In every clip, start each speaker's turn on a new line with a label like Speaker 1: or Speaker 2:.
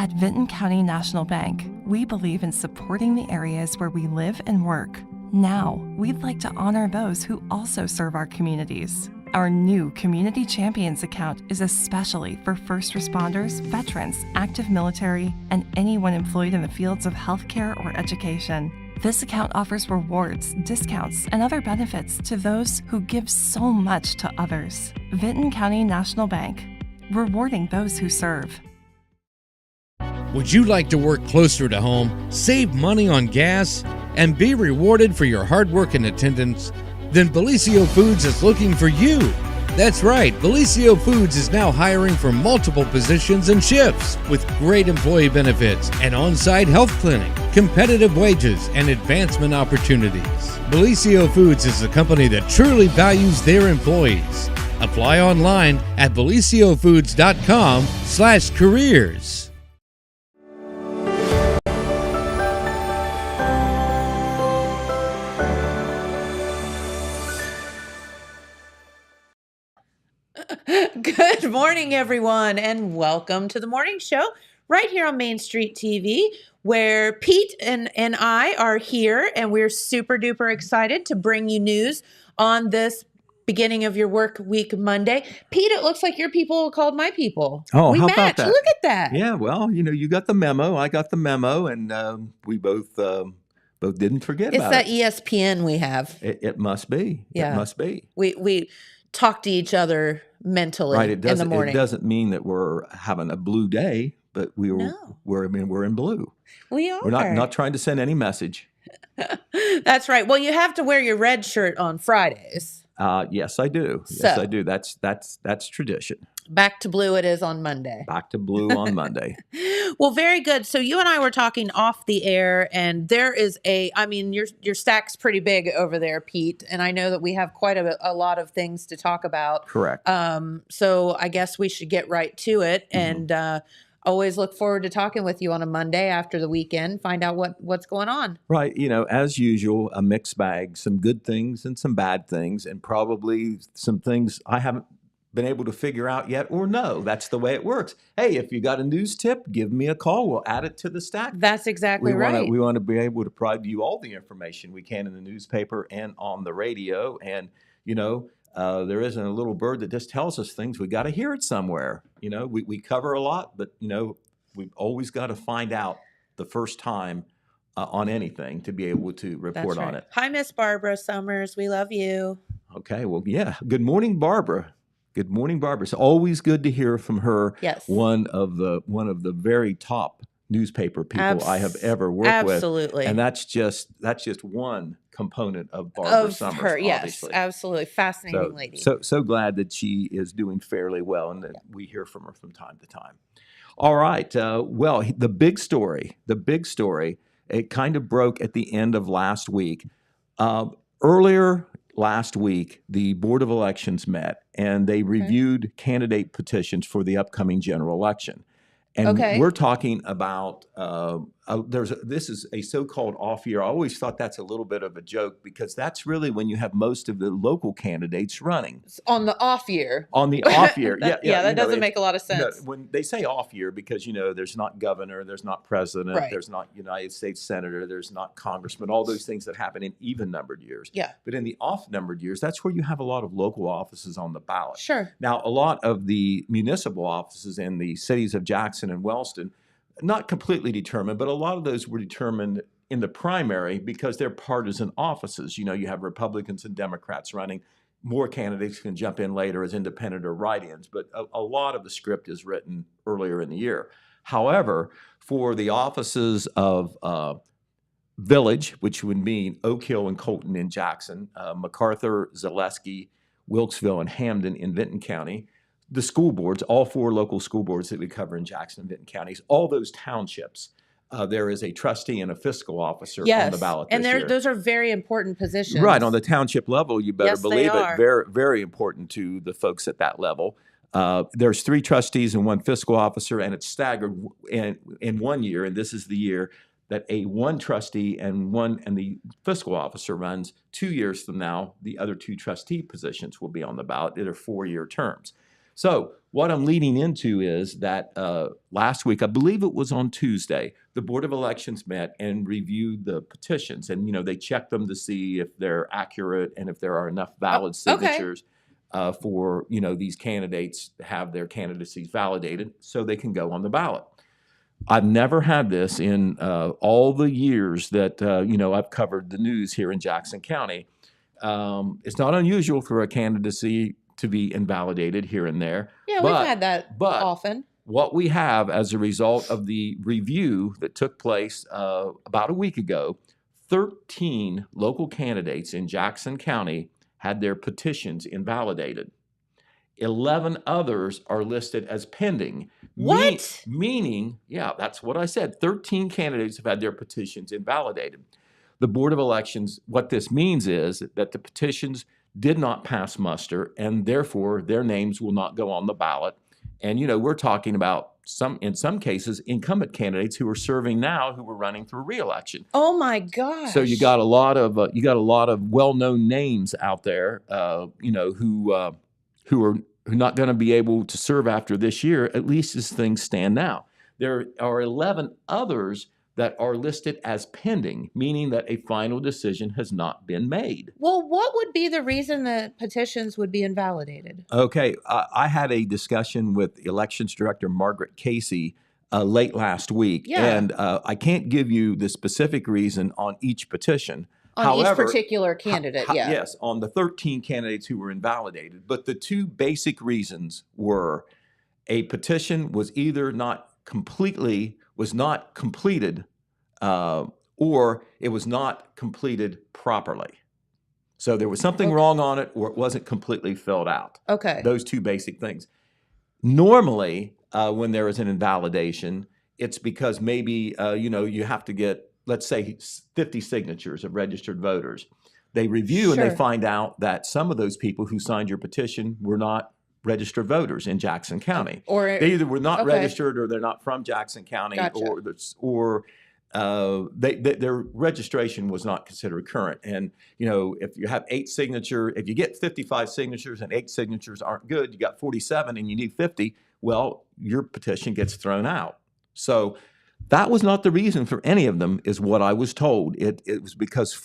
Speaker 1: At Vinton County National Bank, we believe in supporting the areas where we live and work. Now, we'd like to honor those who also serve our communities. Our new Community Champions account is especially for first responders, veterans, active military, and anyone employed in the fields of healthcare or education. This account offers rewards, discounts, and other benefits to those who give so much to others. Vinton County National Bank, rewarding those who serve.
Speaker 2: Would you like to work closer to home, save money on gas, and be rewarded for your hard work and attendance? Then Bellisio Foods is looking for you. That's right, Bellisio Foods is now hiring for multiple positions and shifts with great employee benefits, an on-site health clinic, competitive wages, and advancement opportunities. Bellisio Foods is a company that truly values their employees. Apply online at belisiofoods.com/careers.
Speaker 3: Good morning, everyone, and welcome to the morning show right here on Main Street TV, where Pete and I are here, and we're super duper excited to bring you news on this beginning of your work week Monday. Pete, it looks like your people called my people.
Speaker 4: Oh,
Speaker 3: we
Speaker 4: how
Speaker 3: match.
Speaker 4: about that?
Speaker 3: Look at that.
Speaker 4: Yeah, well, you got the memo. I got the memo, and we both didn't forget
Speaker 3: It's
Speaker 4: about
Speaker 3: that
Speaker 4: it.
Speaker 3: ESPN we have.
Speaker 4: It must be.
Speaker 3: Yeah.
Speaker 4: It must be.
Speaker 3: We talk to each other mentally
Speaker 4: Right.
Speaker 3: in the morning.
Speaker 4: It doesn't mean that we're having a blue day, but we're in blue.
Speaker 3: We are.
Speaker 4: We're not trying to send any message.
Speaker 3: That's right. Well, you have to wear your red shirt on Fridays.
Speaker 4: Yes, I do.
Speaker 3: So-
Speaker 4: Yes, I do. That's tradition.
Speaker 3: Back to blue it is on Monday.
Speaker 4: Back to blue on Monday.
Speaker 3: Well, very good. So you and I were talking off the air, and there is your stack's pretty big over there, Pete, and I know that we have quite a lot of things to talk about.
Speaker 4: Correct.
Speaker 3: So I guess we should get right to it, and always look forward to talking with you on a Monday after the weekend, find out what's going on.
Speaker 4: Right. As usual, a mixed bag, some good things and some bad things, and probably some things I haven't been able to figure out yet or no. That's the way it works. Hey, if you got a news tip, give me a call. We'll add it to the stack.
Speaker 3: That's exactly right.
Speaker 4: We want to be able to provide you all the information we can in the newspaper and on the radio. And, there isn't a little bird that just tells us things. We got to hear it somewhere. We cover a lot, but, we've always got to find out the first time on anything to be able to report on it.
Speaker 3: Hi, Miss Barbara Summers. We love you.
Speaker 4: Okay. Well, yeah. Good morning, Barbara. Good morning, Barbara. It's always good to hear from her.
Speaker 3: Yes.
Speaker 4: One of the very top newspaper people I have ever worked with.
Speaker 3: Absolutely.
Speaker 4: And that's just one component of Barbara Summers.
Speaker 3: Her, yes,
Speaker 4: obviously.
Speaker 3: absolutely. Fascinating lady.
Speaker 4: So glad that she is doing fairly well and that we hear from her from time to time. All right. Well, the big story, it kind of broke at the end of last week. Earlier last week, the Board of Elections met and they reviewed candidate petitions for the upcoming general election. And we're talking about, this is a so-called off year. I always thought that's a little bit of a joke because that's really when you have most of the local candidates running.
Speaker 3: On the off year.
Speaker 4: On the off year.
Speaker 3: That doesn't make a lot of sense.
Speaker 4: When they say off year, because, there's not governor, there's not president, there's not United States senator, there's not congressman, all those things that happen in even-numbered years.
Speaker 3: Yeah.
Speaker 4: But in the off-numbered years, that's where you have a lot of local offices on the ballot.
Speaker 3: Sure.
Speaker 4: Now, a lot of the municipal offices in the cities of Jackson and Wellston, not completely determined, but a lot of those were determined in the primary because they're partisan offices. You have Republicans and Democrats running. More candidates can jump in later as independent or write-ins, but a lot of the script is written earlier in the year. However, for the offices of Village, which would mean Oak Hill and Colton in Jackson, McArthur, Zaleski, Wilkesville, and Hamden in Vinton County, the school boards, all 4 local school boards that we cover in Jackson and Vinton counties, all those townships, there is a trustee and a fiscal officer on the ballot this year.
Speaker 3: And those are very important positions.
Speaker 4: Right, on the township level, you better believe
Speaker 3: they are.
Speaker 4: it. Very, very important to the folks at that level. There's 3 trustees and 1 fiscal officer, and it's staggered in 1 year, and this is the year that one trustee and the fiscal officer runs. 2 years from now, the other 2 trustee positions will be on the ballot. They're 4-year terms. So what I'm leading into is that last week, I believe it was on Tuesday, the Board of Elections met and reviewed the petitions. And, they checked them to see if they're accurate and if there are enough valid signatures for, these candidates to have their candidacies validated so they can go on the ballot. I've never had this in all the years that, I've covered the news here in Jackson County. It's not unusual for a candidacy to be invalidated here and there.
Speaker 3: Yeah, we've had that often.
Speaker 4: What we have as a result of the review that took place about a week ago, 13 local candidates in Jackson County had their petitions invalidated. 11 others are listed as pending.
Speaker 3: What?
Speaker 4: Meaning, yeah, that's what I said. 13 candidates have had their petitions invalidated. The Board of Elections, what this means is that the petitions did not pass muster, and therefore their names will not go on the ballot. And, we're talking about in some cases, incumbent candidates who are serving now who were running for re-election.
Speaker 3: Oh my gosh.
Speaker 4: So you got a lot of well-known names out there, who are not going to be able to serve after this year, at least as things stand now. There are 11 others that are listed as pending, meaning that a final decision has not been made.
Speaker 3: Well, what would be the reason that petitions would be invalidated?
Speaker 4: Okay, I had a discussion with Elections Director Margaret Casey late last week, and I can't give you the specific reason on each petition.
Speaker 3: On each particular candidate,
Speaker 4: Yes, on the 13 candidates who were invalidated. But the two basic reasons were a petition was either was not completed, or it was not completed properly. So there was something wrong on it, or it wasn't completely filled out.
Speaker 3: Okay.
Speaker 4: Those two basic things. Normally, when there is an invalidation, it's because maybe, you have to get, let's say, 50 signatures of registered voters. They review and they find out that some of those people who signed your petition were not registered voters in Jackson County.
Speaker 3: Or
Speaker 4: they either were not registered, or they're not from Jackson County, or their registration was not considered current. And, if you have if you get 55 signatures and 8 signatures aren't good, you got 47 and you need 50, well, your petition gets thrown out. So that was not the reason for any of them, is what I was told. It was because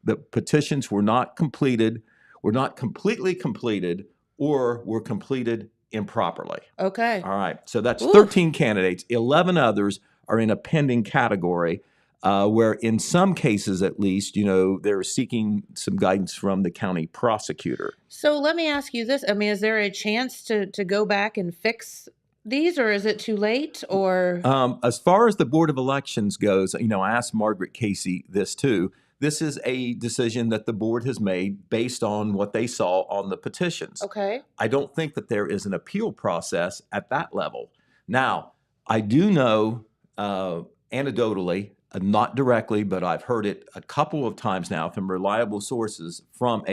Speaker 4: the petitions were not completed, were not completely completed, or were completed improperly.
Speaker 3: Okay.
Speaker 4: All right. So that's 13 candidates. 11 others are in a pending category, where in some cases, at least, they're seeking some guidance from the county prosecutor.
Speaker 3: So let me ask you this. I mean, is there a chance to go back and fix these, or is it too late? Or
Speaker 4: as far as the Board of Elections goes, I asked Margaret Casey this too. This is a decision that the board has made based on what they saw on the petitions.
Speaker 3: Okay.
Speaker 4: I don't think that there is an appeal process at that level. Now, I do know anecdotally, not directly, but I've heard it a couple of times now from reliable sources from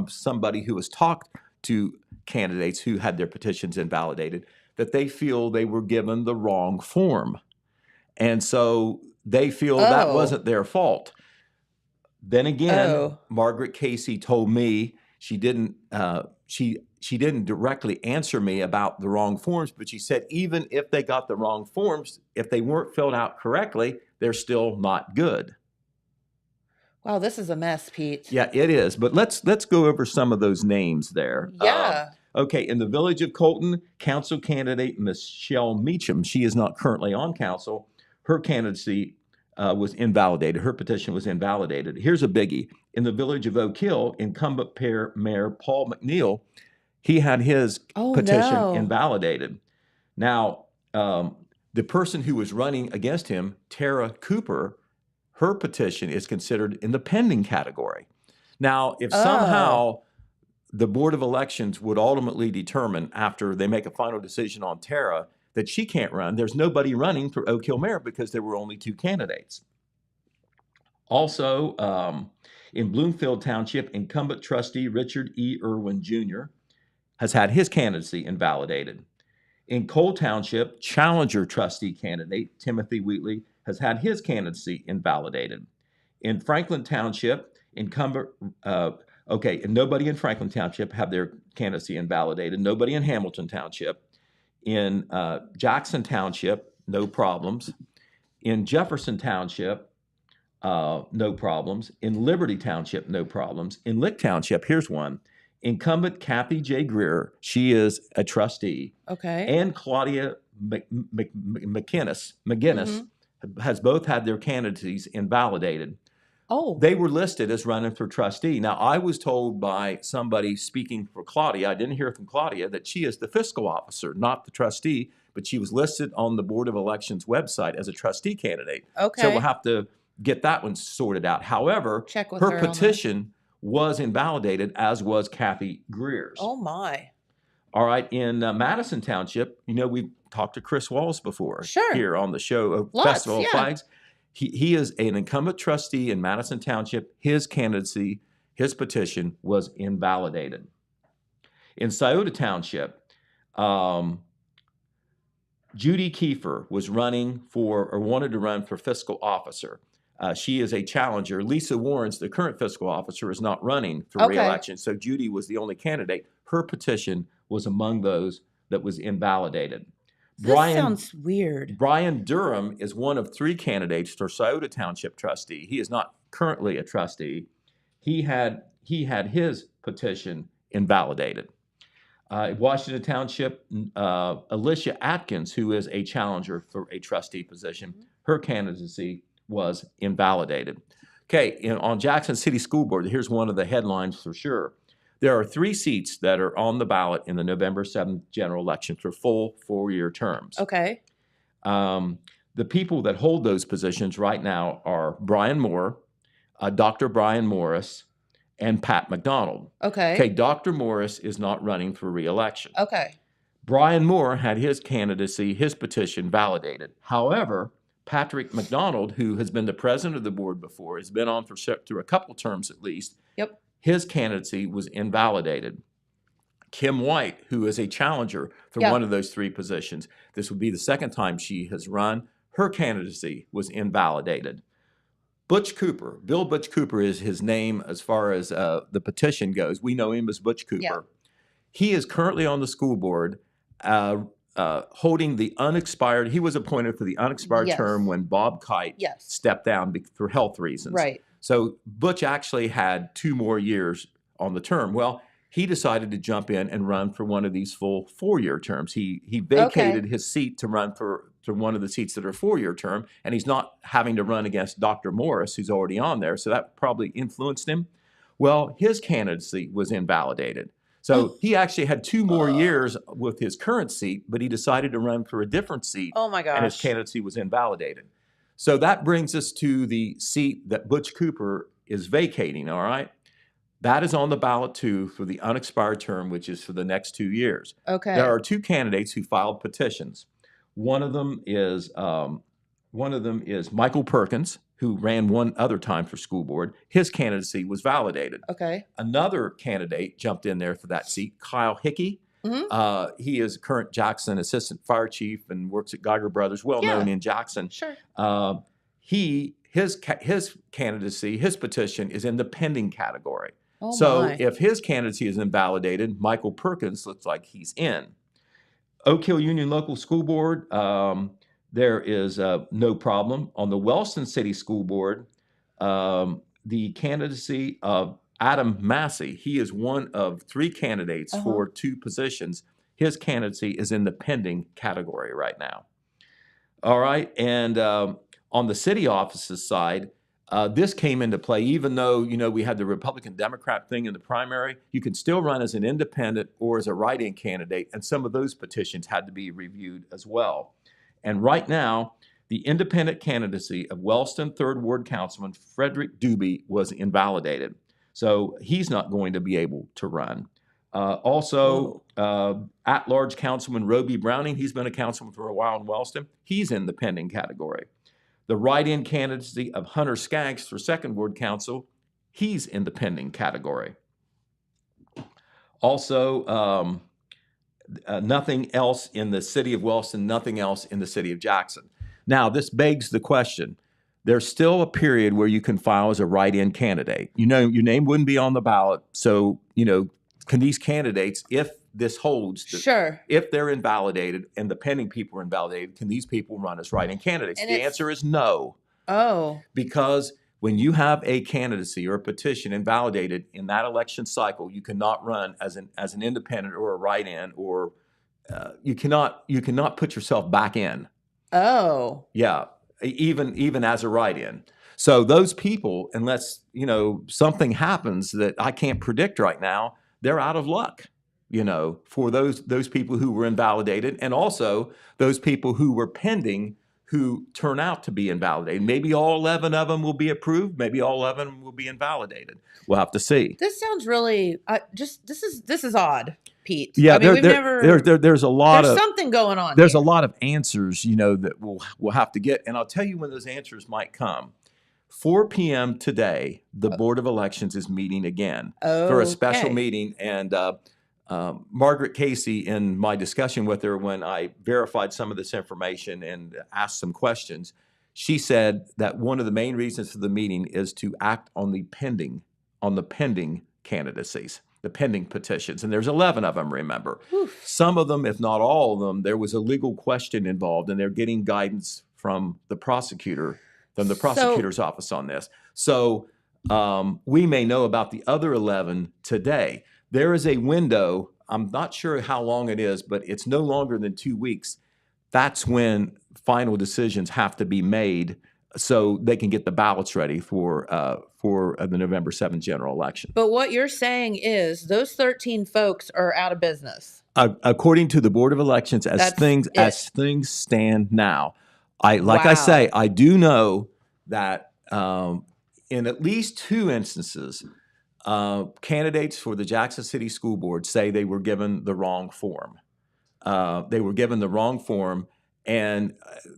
Speaker 4: somebody who has talked to candidates who had their petitions invalidated, that they feel they were given the wrong form. And so they feel that wasn't their fault. Then again, Margaret Casey told me she didn't directly answer me about the wrong forms, but she said even if they got the wrong forms, if they weren't filled out correctly, they're still not good.
Speaker 3: Wow, this is a mess, Pete.
Speaker 4: Yeah, it is. But let's go over some of those names there.
Speaker 3: Yeah.
Speaker 4: Okay, in the Village of Colton, council candidate Michelle Meacham, she is not currently on council. Her candidacy was invalidated. Her petition was invalidated. Here's a biggie. In the Village of Oak Hill, incumbent Mayor Paul McNeil, he had his petition invalidated. Now, the person who was running against him, Tara Cooper, her petition is considered in the pending category. Now, if somehow the Board of Elections would ultimately determine, after they make a final decision on Tara, that she can't run, there's nobody running for Oak Hill Mayor because there were only 2 candidates. Also, in Bloomfield Township, incumbent trustee Richard E. Irwin Jr. has had his candidacy invalidated. In Cole Township, challenger trustee candidate Timothy Wheatley has had his candidacy invalidated. In Franklin Township, incumbent Okay, and nobody in Franklin Township had their candidacy invalidated. Nobody in Hamilton Township. In Jackson Township, no problems. In Jefferson Township, no problems. In Liberty Township, no problems. In Lick Township, here's one. Incumbent Kathy J. Greer, she is a trustee,
Speaker 3: Okay.
Speaker 4: and Claudia McGinnis has both had their candidacies invalidated.
Speaker 3: Oh.
Speaker 4: They were listed as running for trustee. Now, I was told by somebody speaking for Claudia, I didn't hear from Claudia, that she is the fiscal officer, not the trustee, but she was listed on the Board of Elections website as a trustee candidate.
Speaker 3: Okay.
Speaker 4: So we'll have to get that one sorted out. However,
Speaker 3: Check with
Speaker 4: her
Speaker 3: her on that.
Speaker 4: petition was invalidated, as was Kathy Greer's.
Speaker 3: Oh, my.
Speaker 4: All right, in Madison Township, we've talked to Chris Walls before
Speaker 3: Sure.
Speaker 4: here on the show of
Speaker 3: Lots,
Speaker 4: Festival of
Speaker 3: yeah.
Speaker 4: Flags. He is an incumbent trustee in Madison Township. His candidacy, his petition was invalidated. In Scioto Township, Judy Kiefer was running for, or wanted to run for fiscal officer. She is a challenger. Lisa Warren's, the current fiscal officer, is not running for
Speaker 3: Okay.
Speaker 4: re-election. So Judy was the only candidate. Her petition was among those that was invalidated.
Speaker 3: This sounds weird.
Speaker 4: Brian Durham is one of 3 candidates for Scioto Township trustee. He is not currently a trustee. He had his petition invalidated. Washington Township, Alicia Atkins, who is a challenger for a trustee position, her candidacy was invalidated. Okay, on Jackson City School Board, here's one of the headlines for sure. There are 3 seats that are on the ballot in the November 7th general election for full 4-year terms.
Speaker 3: Okay.
Speaker 4: The people that hold those positions right now are Brian Moore, Dr. Brian Morris, and Pat McDonald.
Speaker 3: Okay.
Speaker 4: Okay, Dr. Morris is not running for re-election.
Speaker 3: Okay.
Speaker 4: Brian Moore had his candidacy, his petition validated. However, Patrick McDonald, who has been the president of the board before, has been on through a couple terms at least.
Speaker 3: Yep.
Speaker 4: His candidacy was invalidated. Kim White, who is a challenger for one of those 3 positions, this would be the second time she has run, her candidacy was invalidated. Butch Cooper, Bill Butch Cooper is his name as far as the petition goes. We know him as Butch Cooper.
Speaker 3: Yeah.
Speaker 4: He is currently on the school board holding the unexpired, he was appointed for the unexpired term when Bob Kite stepped down for health reasons.
Speaker 3: Right.
Speaker 4: So Butch actually had 2 more years on the term. Well, he decided to jump in and run for one of these full 4-year terms. He vacated his seat to run for one of the seats that are 4-year term, and he's not having to run against Dr. Morris, who's already on there, so that probably influenced him. Well, his candidacy was invalidated. So he actually had 2 more years with his current seat, but he decided to run for a different seat.
Speaker 3: Oh, my gosh.
Speaker 4: And his candidacy was invalidated. So that brings us to the seat that Butch Cooper is vacating, all right? That is on the ballot, too, for the unexpired term, which is for the next 2 years.
Speaker 3: Okay.
Speaker 4: There are 2 candidates who filed petitions. One of them is Michael Perkins, who ran one other time for school board. His candidacy was validated.
Speaker 3: Okay.
Speaker 4: Another candidate jumped in there for that seat, Kyle Hickey.
Speaker 3: Mm-hmm.
Speaker 4: He is current Jackson assistant fire chief and works at Geiger Brothers, well known in Jackson.
Speaker 3: Sure.
Speaker 4: His candidacy, his petition is in the pending category.
Speaker 3: Oh,
Speaker 4: so
Speaker 3: my.
Speaker 4: if his candidacy is invalidated, Michael Perkins looks like he's in. Oak Hill Union Local School Board, there is no problem. On the Wellston City School Board, the candidacy of Adam Massey, he is one of 3 candidates for 2 positions. His candidacy is in the pending category right now. All right, and on the city offices side, this came into play. Even though, we had the Republican-Democrat thing in the primary, you can still run as an independent or as a write-in candidate, and some of those petitions had to be reviewed as well. And right now, the independent candidacy of Wellston 3rd Ward Councilman Frederick Doobie was invalidated. So he's not going to be able to run. Also, at-large Councilman Roby Browning, he's been a councilman for a while in Wellston. He's in the pending category. The write-in candidacy of Hunter Skaggs for 2nd Ward Council, he's in the pending category. Also, nothing else in the city of Wellston, nothing else in the city of Jackson. Now, this begs the question. there's still a period where you can file as a write-in candidate. You know, your name wouldn't be on the ballot. So, can these candidates, if this holds,
Speaker 3: Sure.
Speaker 4: if they're invalidated and the pending people are invalidated, can these people run as write-in candidates?
Speaker 3: And
Speaker 4: the answer is no.
Speaker 3: Oh.
Speaker 4: Because when you have a candidacy or a petition invalidated in that election cycle, you cannot run as an independent or a write-in, or you cannot put yourself back in.
Speaker 3: Oh.
Speaker 4: Yeah, even as a write-in. So those people, unless something happens that I can't predict right now, they're out of luck. For those people who were invalidated, and also those people who were pending, who turn out to be invalidated. Maybe all 11 of them will be approved. Maybe all 11 will be invalidated. We'll have to see.
Speaker 3: This sounds really this is odd, Pete.
Speaker 4: Yeah,
Speaker 3: I mean,
Speaker 4: there's a lot
Speaker 3: there's
Speaker 4: of
Speaker 3: something going on.
Speaker 4: There's
Speaker 3: here.
Speaker 4: a lot of answers, that we'll have to get, and I'll tell you when those answers might come. 4 p.m. today, the Board of Elections is meeting again for a special meeting, and Margaret Casey, in my discussion with her when I verified some of this information and asked some questions, she said that one of the main reasons for the meeting is to act on the pending candidacies, the pending petitions. And there's 11 of them, remember.
Speaker 3: Oof.
Speaker 4: Some of them, if not all of them, there was a legal question involved, and they're getting guidance from the prosecutor, from the prosecutor's office on this. So we may know about the other 11 today. There is a window, I'm not sure how long it is, but it's no longer than 2 weeks. That's when final decisions have to be made so they can get the ballots ready for the November 7th general election.
Speaker 3: But what you're saying is those 13 folks are out of business.
Speaker 4: According to the Board of Elections, as things stand now, I say, I do know that in at least 2 instances, candidates for the Jackson City School Board say they were given the wrong form. And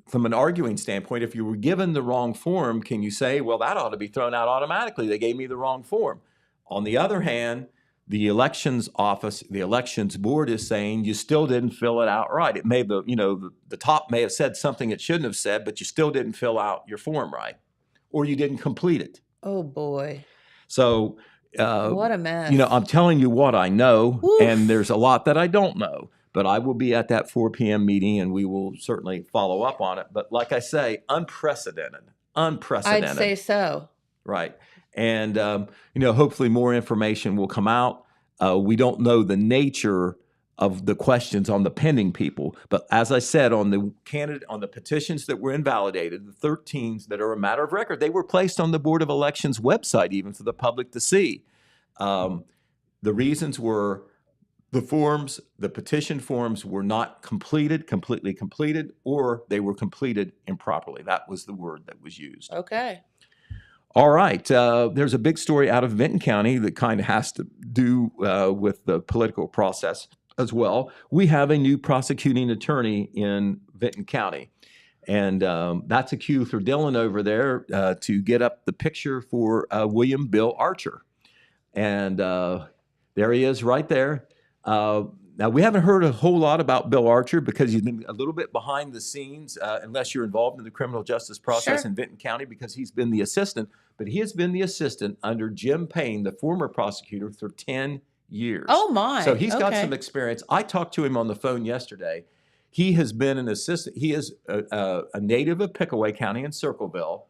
Speaker 4: from an arguing standpoint, if you were given the wrong form, can you say, well, that ought to be thrown out automatically? They gave me the wrong form. On the other hand, the elections office, the elections board is saying you still didn't fill it out right. It may, the top may have said something it shouldn't have said, but you still didn't fill out your form right, or you didn't complete it.
Speaker 3: Oh boy.
Speaker 4: So
Speaker 3: what a mess.
Speaker 4: I'm telling you what I know,
Speaker 3: Oof.
Speaker 4: and there's a lot that I don't know. But I will be at that 4 p.m. meeting, and we will certainly follow up on it. But like I say, unprecedented.
Speaker 3: I'd say so.
Speaker 4: Right. And, hopefully more information will come out. We don't know the nature of the questions on the pending people. But as I said, on the petitions that were invalidated, the 13s that are a matter of record, they were placed on the Board of Elections website even for the public to see. The reasons were the petition forms were not completely completed, or they were completed improperly. That was the word that was used.
Speaker 3: Okay.
Speaker 4: All right. There's a big story out of Vinton County that kind of has to do with the political process as well. We have a new prosecuting attorney in Vinton County. And that's a cue for Dylan over there to get up the picture for William Bill Archer. And there he is right there. Now, we haven't heard a whole lot about Bill Archer because he's been a little bit behind the scenes, unless you're involved in the criminal justice process in Vinton County, because he's been the assistant. But he has been the assistant under Jim Payne, the former prosecutor, for 10 years.
Speaker 3: Oh, my.
Speaker 4: So he's got some experience. I talked to him on the phone yesterday. He has been an assistant. He is a native of Pickaway County in Circleville.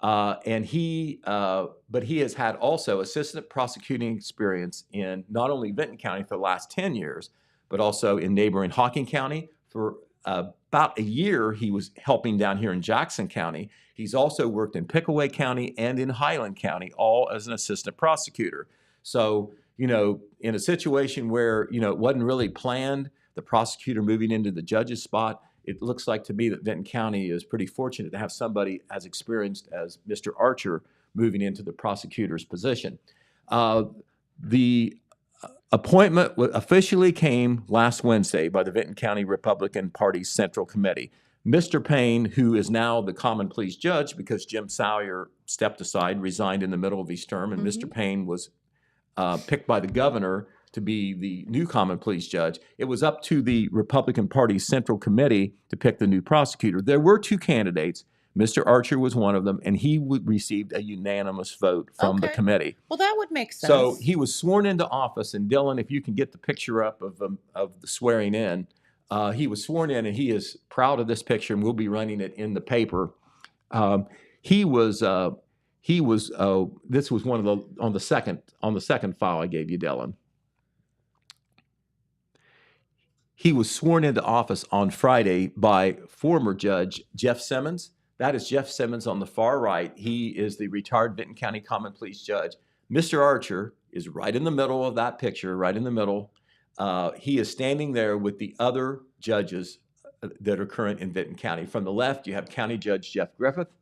Speaker 4: But he has had also assistant prosecuting experience in not only Vinton County for the last 10 years, but also in neighboring Hocking County. For about a year, he was helping down here in Jackson County. He's also worked in Pickaway County and in Highland County, all as an assistant prosecutor. So, in a situation where, it wasn't really planned, the prosecutor moving into the judge's spot, it looks like to me that Vinton County is pretty fortunate to have somebody as experienced as Mr. Archer moving into the prosecutor's position. The appointment officially came last Wednesday by the Vinton County Republican Party's Central Committee. Mr. Payne, who is now the common pleas judge because Jim Sawyer stepped aside, resigned in the middle of his term, and Mr. Payne was picked by the governor to be the new common pleas judge. It was up to the Republican Party's Central Committee to pick the new prosecutor. There were 2 candidates, Mr. Archer was one of them, and he received a unanimous vote from the
Speaker 3: Okay.
Speaker 4: committee.
Speaker 3: Well, that would make sense.
Speaker 4: So he was sworn into office, and Dylan, if you can get the picture up of the swearing in, he was sworn in, and he is proud of this picture, and we'll be running it in the paper. He was. This was one of the on the second file I gave you, Dylan. He was sworn into office on Friday by former Judge Jeff Simmons. That is Jeff Simmons on the far right. He is the retired Benton County Common Pleas Judge. Mr. Archer is right in the middle of that picture, right in the middle. He is standing there with the other judges that are current in Benton County. From the left, you have County Judge Jeff Griffith.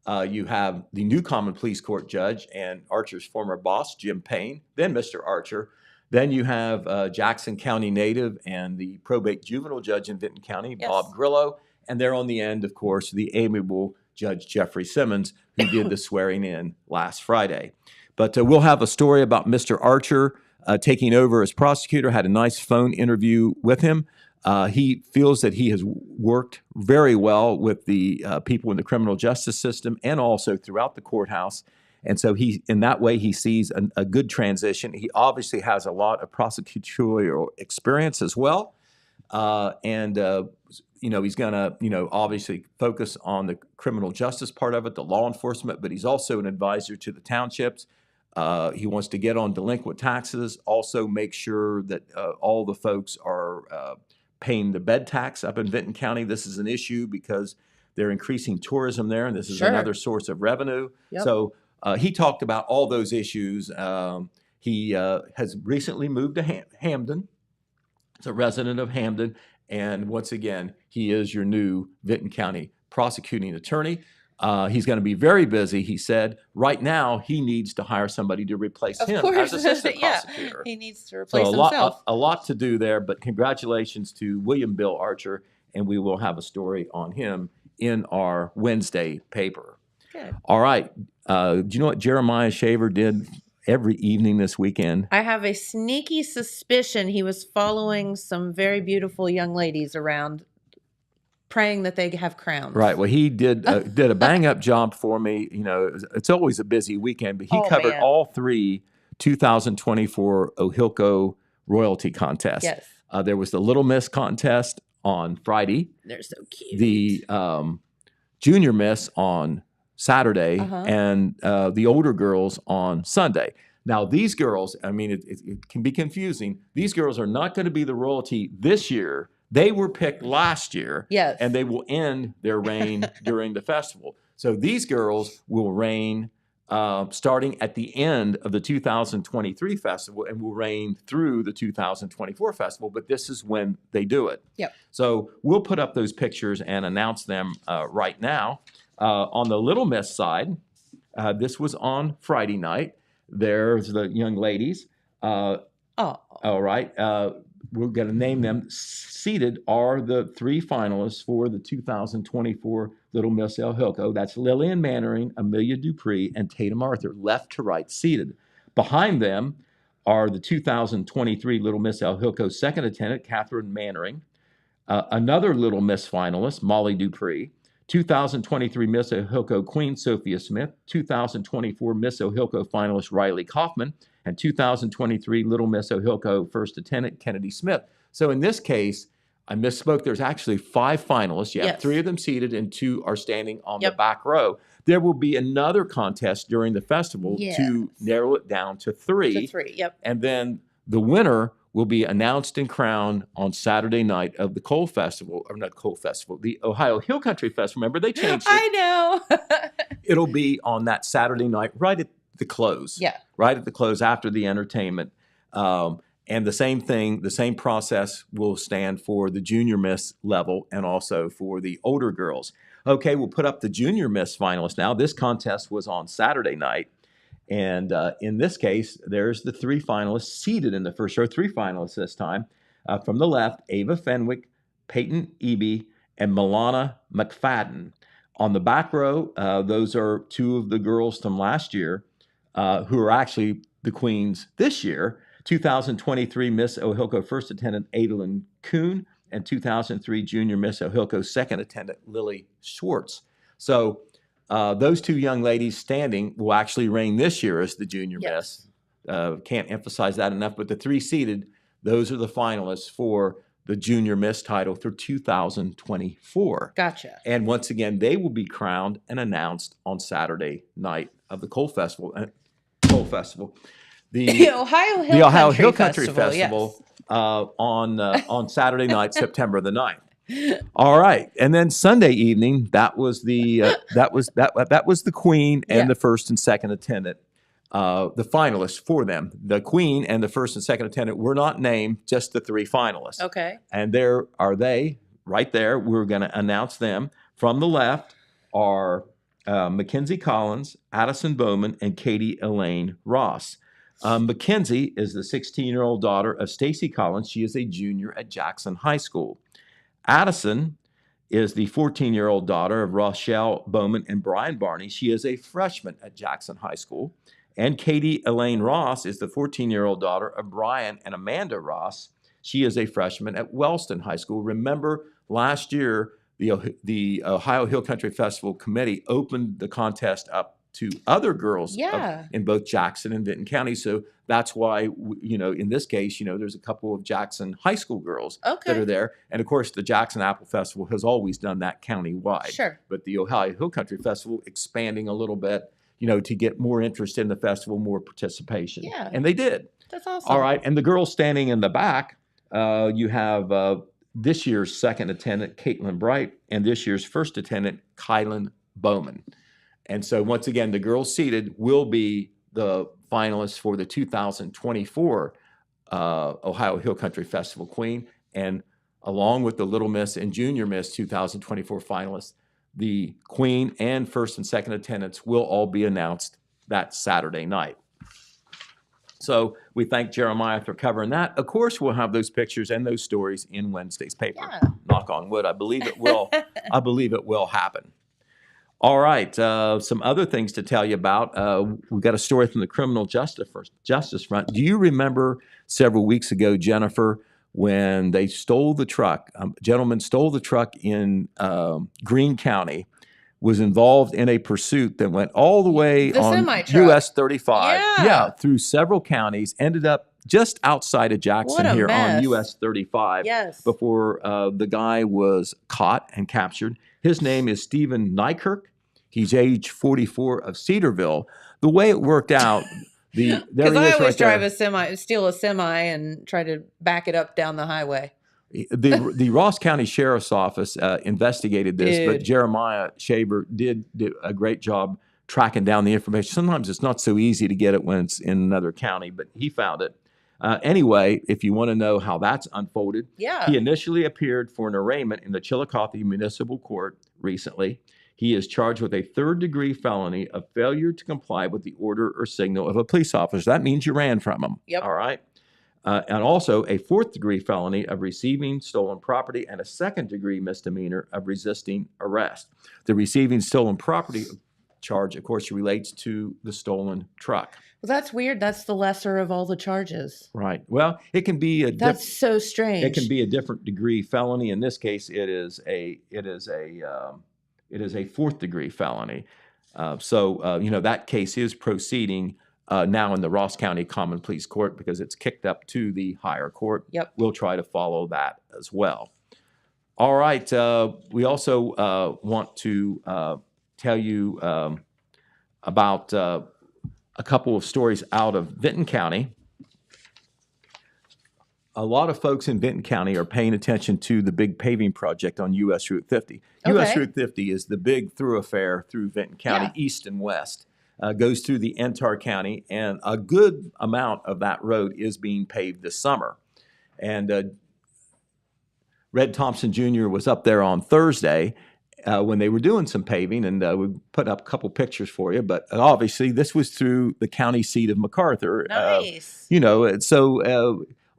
Speaker 4: You have the new Common Pleas Court judge and Archer's former boss, Jim Payne, then Mr. Archer. Then you have Jackson County native and the probate juvenile judge in Benton County,
Speaker 3: Yes.
Speaker 4: Bob Grillo. And there on the end, of course, the amiable Judge Jeffrey Simmons, who did the swearing in last Friday. But we'll have a story about Mr. Archer taking over as prosecutor. Had a nice phone interview with him. He feels that he has worked very well with the people in the criminal justice system and also throughout the courthouse. And so in that way, he sees a good transition. He obviously has a lot of prosecutorial experience as well. He's going to, obviously focus on the criminal justice part of it, the law enforcement, but he's also an advisor to the townships. He wants to get on delinquent taxes, also make sure that all the folks are paying the bed tax up in Benton County. This is an issue because they're increasing tourism there, and this is
Speaker 3: Sure.
Speaker 4: another source of revenue.
Speaker 3: Yep.
Speaker 4: So he talked about all those issues. He has recently moved to Hamden. He's a resident of Hamden. And once again, he is your new Benton County prosecuting attorney. He's going to be very busy. He said right now he needs to hire somebody to replace him as assistant prosecutor.
Speaker 3: He needs to replace
Speaker 4: So
Speaker 3: himself.
Speaker 4: a lot to do there, but congratulations to William Bill Archer, and we will have a story on him in our Wednesday paper.
Speaker 3: Good.
Speaker 4: All right. Do you know what Jeremiah Shaver did every evening this weekend?
Speaker 3: I have a sneaky suspicion he was following some very beautiful young ladies around, praying that they have crowns.
Speaker 4: Right. Well, he did a bang-up job for me. It's always a busy weekend, but he covered all three 2024 OHillCo royalty contests.
Speaker 3: Yes.
Speaker 4: There was the Little Miss contest on Friday.
Speaker 3: They're so cute.
Speaker 4: The Junior Miss on Saturday, and the older girls on Sunday. Now, these girls, it can be confusing. These girls are not going to be the royalty this year. They were picked last year,
Speaker 3: Yes.
Speaker 4: and they will end their reign during the festival. So these girls will reign starting at the end of the 2023 festival and will reign through the 2024 festival, but this is when they do it.
Speaker 3: Yep.
Speaker 4: So we'll put up those pictures and announce them right now. On the Little Miss side, this was on Friday night. There's the young ladies. All right. We're going to name them. Seated are the three finalists for the 2024 Little Miss OHillCo. That's Lillian Mannering, Amelia Dupree, and Tatum Arthur, left to right seated. Behind them are the 2023 Little Miss OHillCo second attendant, Catherine Mannering, another Little Miss finalist, Molly Dupree, 2023 Miss OHillCo Queens, Sophia Smith, 2024 Miss OHillCo finalist, Riley Kaufman, and 2023 Little Miss OHillCo first attendant, Kennedy Smith. So in this case, I misspoke. There's actually 5 finalists. You have
Speaker 3: Yes.
Speaker 4: 3 of them seated and 2 are standing on the back row. There will be another contest during the festival to narrow it down to 3.
Speaker 3: To 3, yep.
Speaker 4: And then the winner will be announced and crowned on Saturday night of the Coal Festival, or not Coal Festival, the Ohio Hill Country Festival. Remember, they changed it.
Speaker 3: I know.
Speaker 4: It'll be on that Saturday night, right at the close.
Speaker 3: Yeah.
Speaker 4: Right at the close after the entertainment. And the same thing, the same process will stand for the Junior Miss level and also for the older girls. Okay, we'll put up the Junior Miss finalists now. This contest was on Saturday night. And in this case, there's the 3 finalists seated in the first row, 3 finalists this time. From the left, Ava Fenwick, Peyton Eby, and Milana McFadden. On the back row, those are 2 of the girls from last year who are actually the queens this year. 2023 Miss OHillCo first attendant, Adalyn Kuhn, and 2003 Junior Miss OHillCo second attendant, Lily Schwartz. So those two young ladies standing will actually reign this year as the junior miss. Can't emphasize that enough. But the 3 seeded, those are the finalists for the junior miss title for 2024.
Speaker 3: Gotcha.
Speaker 4: And once again, they will be crowned and announced on Saturday night of the Coal Festival.
Speaker 3: The Ohio Hill Country Festival
Speaker 4: on Saturday night, September the 9th. All right, and then Sunday evening, that was the Queen and the first and second attendant, the finalists for them. The Queen and the first and second attendant were not named, just the 3 finalists.
Speaker 3: Okay.
Speaker 4: And there are they right there. We're going to announce them. From the left are Mackenzie Collins, Addison Bowman, and Katie Elaine Ross. Mackenzie is the 16-year-old daughter of Stacy Collins. She is a junior at Jackson High School. Addison is the 14-year-old daughter of Rochelle Bowman and Brian Barney. She is a freshman at Jackson High School. And Katie Elaine Ross is the 14-year-old daughter of Brian and Amanda Ross. She is a freshman at Wellston High School. Remember, last year, the Ohio Hill Country Festival Committee opened the contest up to other girls in both Jackson and Vinton County. So that's why, in this case, there's a couple of Jackson High School girls that are there. And of course, the Jackson Apple Festival has always done that countywide.
Speaker 3: Sure.
Speaker 4: But the Ohio Hill Country Festival expanding a little bit, to get more interest in the festival, more participation.
Speaker 3: Yeah.
Speaker 4: And they did.
Speaker 3: That's awesome.
Speaker 4: All right. And the girls standing in the back, you have this year's second attendant, Caitlin Bright, and this year's first attendant, Kylan Bowman. And so once again, the girls seated will be the finalists for the 2024 Ohio Hill Country Festival Queen. And along with the Little Miss and Junior Miss 2024 finalists, the Queen and first and second attendants will all be announced that Saturday night. So we thank Jeremiah for covering that. Of course, we'll have those pictures and those stories in Wednesday's paper.
Speaker 3: Yeah.
Speaker 4: Knock on wood. I believe it will. I believe it will happen. All right. Some other things to tell you about. We've got a story from the criminal justice front. Do you remember several weeks ago, Jennifer, when they stole the truck? A gentleman stole the truck in Greene County, was involved in a pursuit that went all the way on US 35. Yeah, through several counties, ended up just outside of Jackson here on US 35 before the guy was caught and captured. His name is Stephen Nykirk. He's age 44 of Cedarville. The way it worked out, because
Speaker 3: I always steal a semi and try to back it up down the highway.
Speaker 4: The Ross County Sheriff's Office investigated this, but Jeremiah Shaver did a great job tracking down the information. Sometimes it's not so easy to get it when it's in another county, but he found it. Anyway, if you want to know how that's unfolded, he initially appeared for an arraignment in the Chillicothe Municipal Court recently. He is charged with a third-degree felony of failure to comply with the order or signal of a police officer. That means you ran from him.
Speaker 3: Yep.
Speaker 4: All right. And also a fourth-degree felony of receiving stolen property and a second-degree misdemeanor of resisting arrest. The receiving stolen property charge, of course, relates to the stolen truck.
Speaker 3: Well, that's weird. That's the lesser of all the charges.
Speaker 4: Right. Well, it can be
Speaker 3: that's so strange.
Speaker 4: It can be a different degree felony. In this case, it is a fourth-degree felony. That case is proceeding now in the Ross County Common Pleas Court because it's kicked up to the higher court.
Speaker 3: Yep.
Speaker 4: We'll try to follow that as well. All right. We also want to tell you about a couple of stories out of Vinton County. A lot of folks in Vinton County are paying attention to the big paving project on US Route 50.
Speaker 3: Okay.
Speaker 4: US Route 50 is the big thoroughfare through Vinton County, east and west. Goes through the entire county, and a good amount of that road is being paved this summer. And Red Thompson Jr. was up there on Thursday when they were doing some paving, and we put up a couple pictures for you. But obviously, this was through the county seat of McArthur.
Speaker 3: Nice.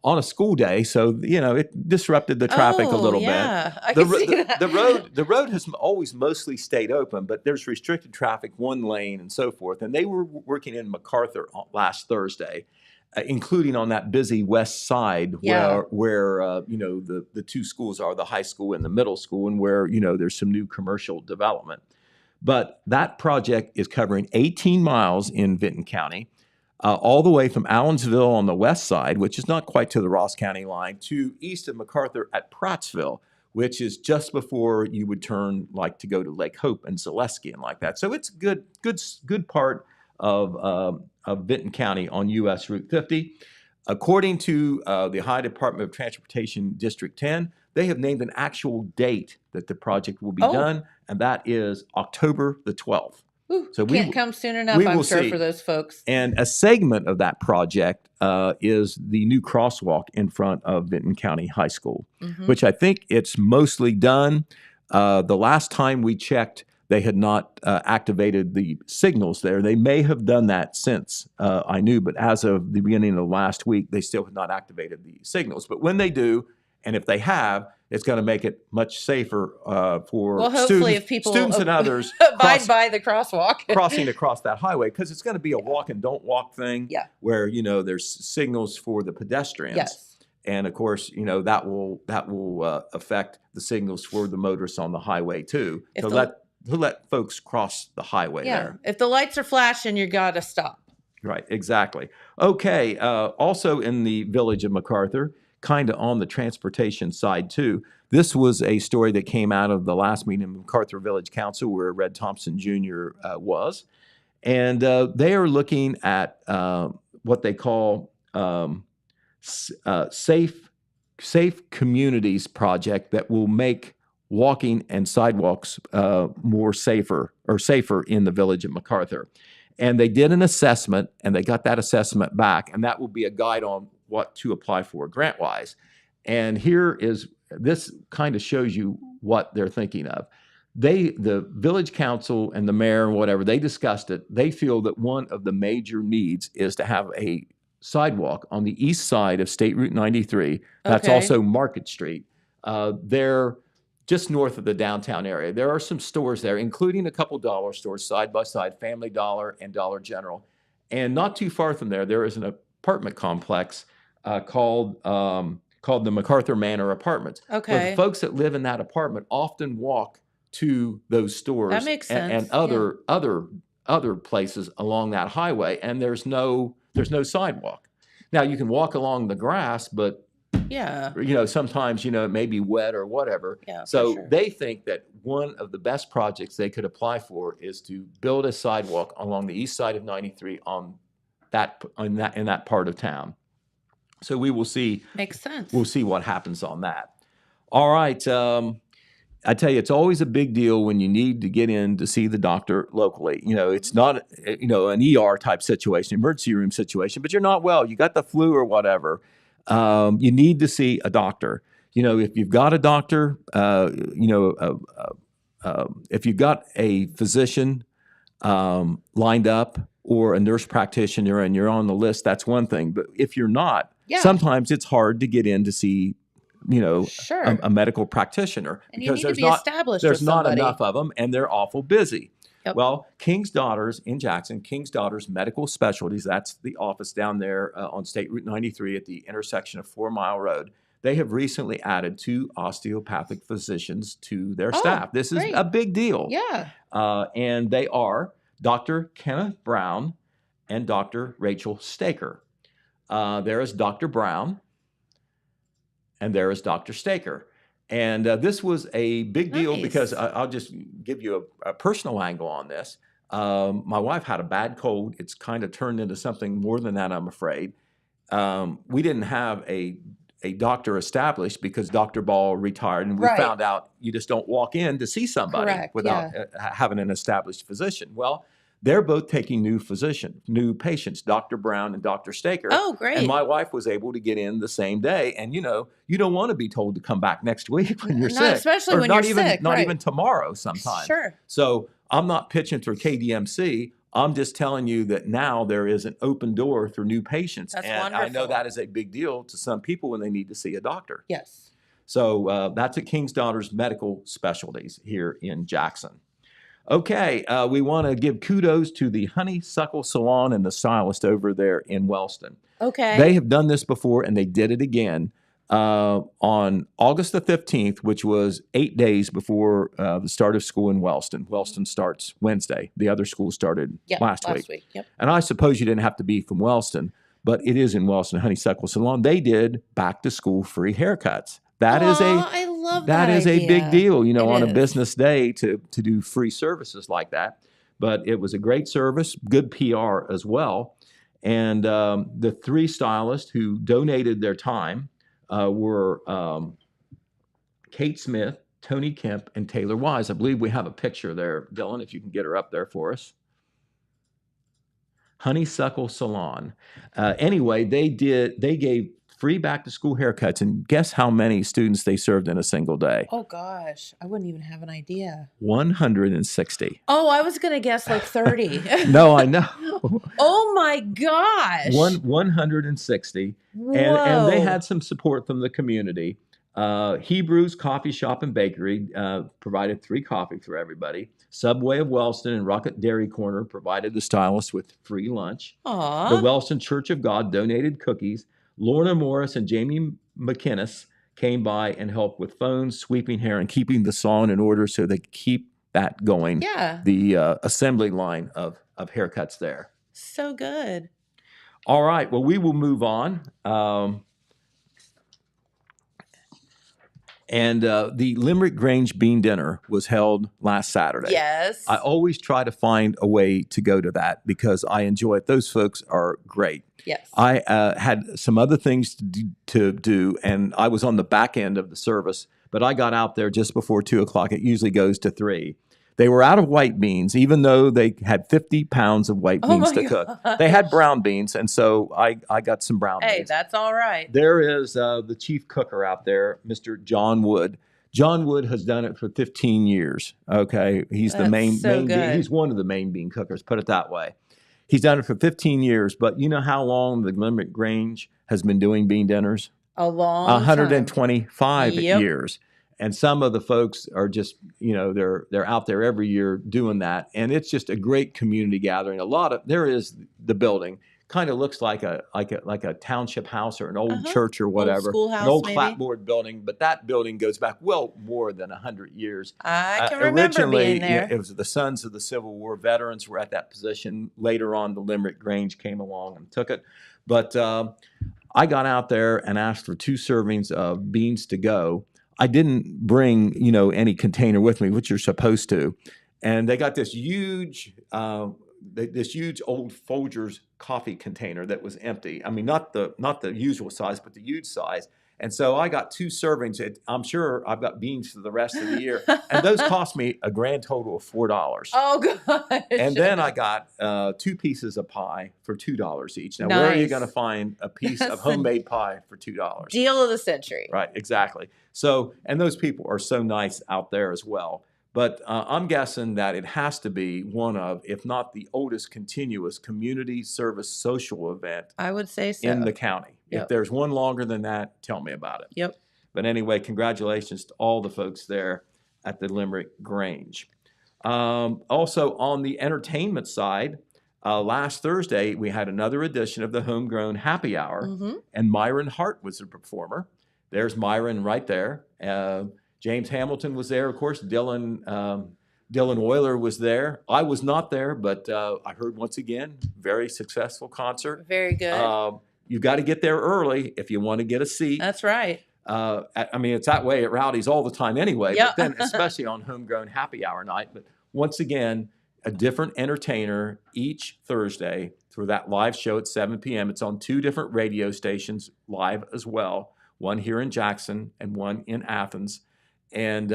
Speaker 4: On a school day, so it disrupted the traffic a little bit.
Speaker 3: I can see that.
Speaker 4: The road has always mostly stayed open, but there's restricted traffic, one lane, and so forth. And they were working in McArthur last Thursday, including on that busy west side where the two schools are, the high school and the middle school, and where there's some new commercial development. But that project is covering 18 miles in Vinton County, all the way from Allensville on the west side, which is not quite to the Ross County line, to east of McArthur at Prattsville, which is just before you would turn like to go to Lake Hope and Zaleski and like that. So it's a good part of Vinton County on US Route 50. According to the Ohio Department of Transportation District 10, they have named an actual date that the project will be done, and that is October the 12th.
Speaker 3: Ooh,
Speaker 4: So
Speaker 3: can't come soon enough, I'm sure, for those folks.
Speaker 4: And a segment of that project is the new crosswalk in front of Vinton County High School, which I think it's mostly done. The last time we checked, they had not activated the signals there. They may have done that since I knew, but as of the beginning of last week, they still have not activated the signals. But when they do, and if they have, it's going to make it much safer for students and others
Speaker 3: abide by the crosswalk
Speaker 4: crossing across that highway, because it's going to be a walk and don't walk thing where, you know, there's signals for the pedestrians.
Speaker 3: Yes.
Speaker 4: And of course, you know, that will affect the signals for the motorists on the highway too, to let folks cross the highway there.
Speaker 3: If the lights are flashing, you got to stop.
Speaker 4: Right, exactly. Okay, also in the village of McArthur, kind of on the transportation side too. This was a story that came out of the last meeting of McArthur Village Council where Red Thompson Jr. Was. And they are looking at what they call safe communities project that will make walking and sidewalks safer in the village of McArthur. And they did an assessment, and they got that assessment back, and that will be a guide on what to apply for grant-wise. And this kind of shows you what they're thinking of. The village council and the mayor and whatever, they discussed it. They feel that one of the major needs is to have a sidewalk on the east side of State Route 93. That's also Market Street. They're just north of the downtown area. There are some stores there, including a couple dollar stores side by side, Family Dollar and Dollar General. And not too far from there is an apartment complex called the McArthur Manor Apartments.
Speaker 3: Okay.
Speaker 4: But the folks that live in that apartment often walk to those stores
Speaker 3: that makes sense.
Speaker 4: and other places along that highway, and there's no sidewalk. Now you can walk along the grass, but sometimes it may be wet or whatever.
Speaker 3: Yeah,
Speaker 4: so
Speaker 3: for sure.
Speaker 4: They think that one of the best projects they could apply for is to build a sidewalk along the east side of 93 in that part of town. So we will see.
Speaker 3: Makes sense.
Speaker 4: We'll see what happens on that. All right. I tell you, it's always a big deal when you need to get in to see the doctor locally. It's not, an ER type situation, emergency room situation, but you're not well. You got the flu or whatever. You need to see a doctor. If you've got a doctor, if you've got a physician lined up or a nurse practitioner and you're on the list, that's one thing. But if you're not, sometimes it's hard to get in to see a medical practitioner,
Speaker 3: and
Speaker 4: because
Speaker 3: there's
Speaker 4: not enough of them and they're awful busy.
Speaker 3: Yep.
Speaker 4: Well, King's Daughters in Jackson, King's Daughters Medical Specialties, that's the office down there on State Route 93 at the intersection of 4 Mile Road. They have recently added 2 osteopathic physicians to their staff. This is a big deal.
Speaker 3: Yeah.
Speaker 4: And they are Dr. Kenneth Brown and Dr. Rachel Staker. There is Dr. Brown, and there is Dr. Staker. And this was a big deal because I'll just give you a personal angle on this. My wife had a bad cold. It's kind of turned into something more than that, I'm afraid. We didn't have a doctor established because Dr. Ball retired, and we found out you just don't walk in to see somebody without having an established physician. Well, they're both taking new patients, Dr. Brown and Dr. Staker.
Speaker 3: Oh, great.
Speaker 4: And my wife was able to get in the same day. And, you don't want to be told to come back next week when you're sick.
Speaker 3: Especially when you're sick.
Speaker 4: Not even tomorrow sometimes.
Speaker 3: Sure.
Speaker 4: So I'm not pitching for KDMC. I'm just telling you that now there is an open door for new patients.
Speaker 3: That's
Speaker 4: and
Speaker 3: wonderful.
Speaker 4: I know that is a big deal to some people when they need to see a doctor.
Speaker 3: Yes.
Speaker 4: So that's at King's Daughters Medical Specialties here in Jackson. Okay, we want to give kudos to the Honeysuckle Salon and the stylist over there in Wellston.
Speaker 3: Okay.
Speaker 4: They have done this before, and they did it again. on August the 15th, which was 8 days before the start of school in Wellston. Wellston starts Wednesday. The other school started last week.
Speaker 3: Yep.
Speaker 4: And I suppose you didn't have to be from Wellston, but it is in Wellston, Honeysuckle Salon. They did back to school free haircuts.
Speaker 3: I love that.
Speaker 4: That is a big deal, you know,
Speaker 3: It
Speaker 4: on a
Speaker 3: is.
Speaker 4: business day to do free services like that. But it was a great service, good PR as well. And the three stylists who donated their time were Kate Smith, Tony Kemp, and Taylor Wise. I believe we have a picture there, Dylan, if you can get her up there for us. Honeysuckle Salon. Anyway, they gave free back to school haircuts, and guess how many students they served in a single day?
Speaker 3: Oh gosh, I wouldn't even have an idea.
Speaker 4: 160.
Speaker 3: Oh, I was gonna guess like 30.
Speaker 4: No, I know.
Speaker 3: Oh my gosh.
Speaker 4: 160. And they had some support from the community. Hebrew's Coffee Shop and Bakery provided 3 coffee for everybody. Subway of Wellston and Rocket Dairy Corner provided the stylists with free lunch.
Speaker 3: Aww.
Speaker 4: The Wellston Church of God donated cookies. Lorna Morris and Jamie McInnes came by and helped with phones, sweeping hair, and keeping the salon in order so they could keep that going.
Speaker 3: Yeah.
Speaker 4: The assembly line of haircuts there.
Speaker 3: So good.
Speaker 4: All right. Well, we will move on. And the Limerick Grange Bean Dinner was held last Saturday.
Speaker 3: Yes.
Speaker 4: I always try to find a way to go to that because I enjoy it. Those folks are great.
Speaker 3: Yes.
Speaker 4: I had some other things to do, and I was on the back end of the service, but I got out there just before 2 o'clock. It usually goes to 3. They were out of white beans, even though they had 50 pounds of white beans to cook. They had brown beans, and so I got some brown beans.
Speaker 3: Hey, that's all right.
Speaker 4: There is the chief cooker out there, Mr. John Wood. John Wood has done it for 15 years. Okay, he's the main bean. He's one of the main bean cookers. Put it that way. He's done it for 15 years. But you know how long the Limerick Grange has been doing bean dinners?
Speaker 3: A long
Speaker 4: 125
Speaker 3: time. Yep.
Speaker 4: years. And some of the folks are just, you know, they're out there every year doing that, and it's just a great community gathering. There is the building, kind of looks like a township house or an old church or whatever,
Speaker 3: old schoolhouse,
Speaker 4: an old
Speaker 3: maybe.
Speaker 4: clapboard building. But that building goes back well more than 100 years.
Speaker 3: I can remember
Speaker 4: Originally,
Speaker 3: being there.
Speaker 4: It was the sons of the Civil War veterans were at that position. Later on, the Limerick Grange came along and took it. But I got out there and asked for 2 servings of beans to go. I didn't bring, you know, any container with me, which you're supposed to. And they got this huge old Folgers coffee container that was empty. I mean, not the usual size, but the huge size. And so I got 2 servings. I'm sure I've got beans for the rest of the year. And those cost me a grand total of $4.
Speaker 3: Oh, gosh.
Speaker 4: And then I got 2 pieces of pie for $2 each. Now, where are you going to find a piece of homemade pie for $2?
Speaker 3: Deal of the century.
Speaker 4: Right, exactly. So, and those people are so nice out there as well. But I'm guessing that it has to be one of, if not the oldest continuous community service social event
Speaker 3: I would say so.
Speaker 4: in the county.
Speaker 3: Yep.
Speaker 4: If there's one longer than that, tell me about it.
Speaker 3: Yep.
Speaker 4: But anyway, congratulations to all the folks there at the Limerick Grange. Also, on the entertainment side, last Thursday, we had another edition of the Homegrown Happy Hour, and Myron Hart was the performer. There's Myron right there. James Hamilton was there, of course. Dylan Euler was there. I was not there, but I heard once again, very successful concert.
Speaker 3: Very good.
Speaker 4: You've got to get there early if you want to get a seat.
Speaker 3: That's right.
Speaker 4: I mean, it's that way at Rowdy's all the time anyway,
Speaker 3: Yep.
Speaker 4: but then especially on Homegrown Happy Hour night. But once again, a different entertainer each Thursday through that live show at 7 p.m. It's on 2 different radio stations live as well, one here in Jackson and one in Athens. And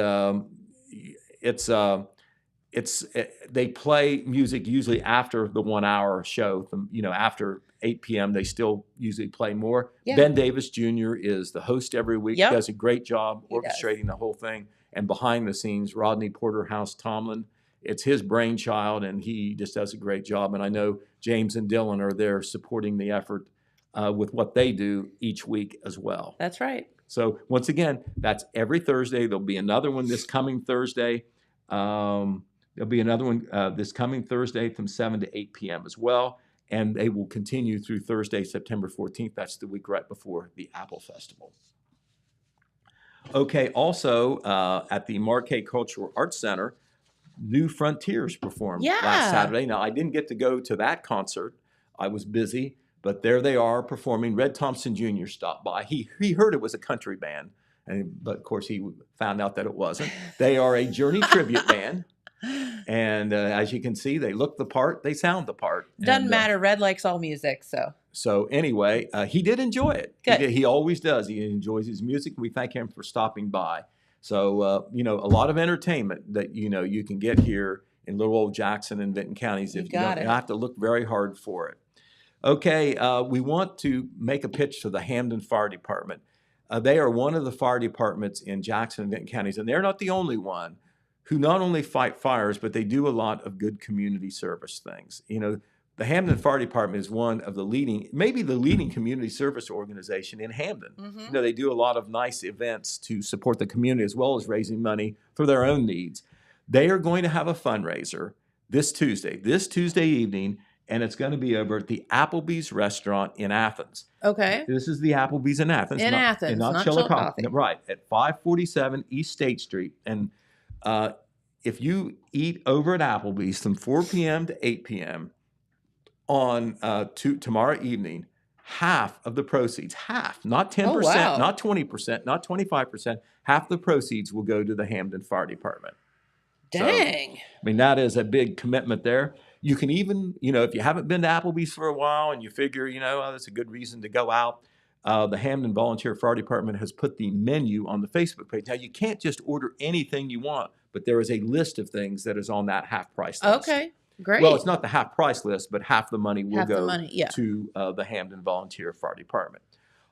Speaker 4: they play music usually after the 1 hour show. You know, after 8 p.m. they still usually play more.
Speaker 3: Yeah.
Speaker 4: Ben Davis Jr. is the host every week.
Speaker 3: Yep.
Speaker 4: Does a great job
Speaker 3: He
Speaker 4: orchestrating the whole thing. And behind the scenes, Rodney Porterhouse Tomlin. It's his brainchild, and he just does a great job. And I know James and Dylan are there supporting the effort with what they do each week as well.
Speaker 3: That's right.
Speaker 4: So once again, that's every Thursday. There'll be another one this coming Thursday. There'll be another one this coming Thursday from 7 to 8 p.m. as well. And they will continue through Thursday, September 14th. That's the week right before the Apple Festival. Okay, also at the Marquet Cultural Arts Center, New Frontiers performed last
Speaker 3: Yeah.
Speaker 4: Saturday. Now, I didn't get to go to that concert. I was busy, but there they are performing. Red Thompson Jr. stopped by. He heard it was a country band, but of course he found out that it wasn't. They are a Journey tribute band. And as you can see, they look the part, they sound the part.
Speaker 3: Doesn't
Speaker 4: And,
Speaker 3: matter. Red likes all music, so.
Speaker 4: So anyway, he did enjoy it.
Speaker 3: Good.
Speaker 4: He always does. He enjoys his music. We thank him for stopping by. So, a lot of entertainment that, you can get here in little old Jackson and Vinton counties if you don't have to look very hard for it. Okay, we want to make a pitch to the Hamden Fire Department. They are one of the fire departments in Jackson and Vinton counties, and they're not the only one who not only fight fires, but they do a lot of good community service things. The Hamden Fire Department is one of the leading, maybe the leading community service organization in Hamden.
Speaker 3: Mhm.
Speaker 4: They do a lot of nice events to support the community as well as raising money for their own needs. They are going to have a fundraiser this Tuesday evening, and it's going to be over at the Applebee's restaurant in Athens.
Speaker 3: Okay.
Speaker 4: This is the Applebee's in Athens.
Speaker 3: Athens, not Chillicothe.
Speaker 4: Right, at 547 East State Street. And if you eat over at Applebee's from 4 p.m. to 8 p.m., on tomorrow evening, half of the proceeds, not 10%,
Speaker 3: wow.
Speaker 4: not 20%, not 25%, half the proceeds will go to the Hamden Fire Department.
Speaker 3: Dang.
Speaker 4: So, that is a big commitment there. You can even, if you haven't been to Applebee's for a while and you figure, that's a good reason to go out, the Hamden Volunteer Fire Department has put the menu on the Facebook page. Now, you can't just order anything you want, but there is a list of things that is on that half price list.
Speaker 3: Okay. Great.
Speaker 4: Well, it's not the half price list, but half the money will go
Speaker 3: yeah.
Speaker 4: to the Hamden Volunteer Fire Department.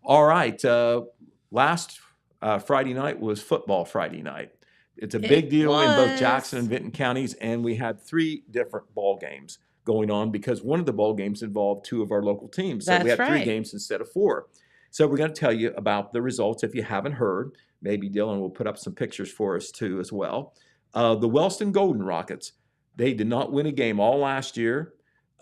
Speaker 4: All right. Last Friday night was football Friday night. It's a big deal in both Jackson and Vinton counties, and we had 3 different ball games going on because one of the ball games involved 2 of our local teams. So we had 3 games instead of 4. So we're going to tell you about the results if you haven't heard. Maybe Dylan will put up some pictures for us too as well. The Wellston Golden Rockets. They did not win a game all last year.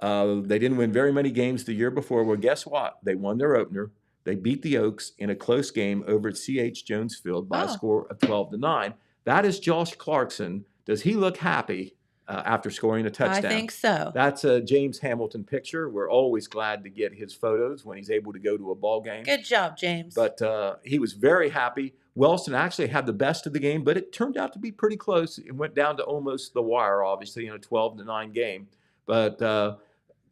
Speaker 4: They didn't win very many games the year before. Well, guess what? They won their opener. They beat the Oaks in a close game over at C.H. Jones Field by a score of 12-9. That is Josh Clarkson. Does he look happy after scoring a touchdown?
Speaker 3: I think so.
Speaker 4: That's a James Hamilton picture. We're always glad to get his photos when he's able to go to a ball game.
Speaker 3: Good job, James.
Speaker 4: But he was very happy. Wellston actually had the best of the game, but it turned out to be pretty close. It went down to almost the wire, obviously, in a 12-9 game. But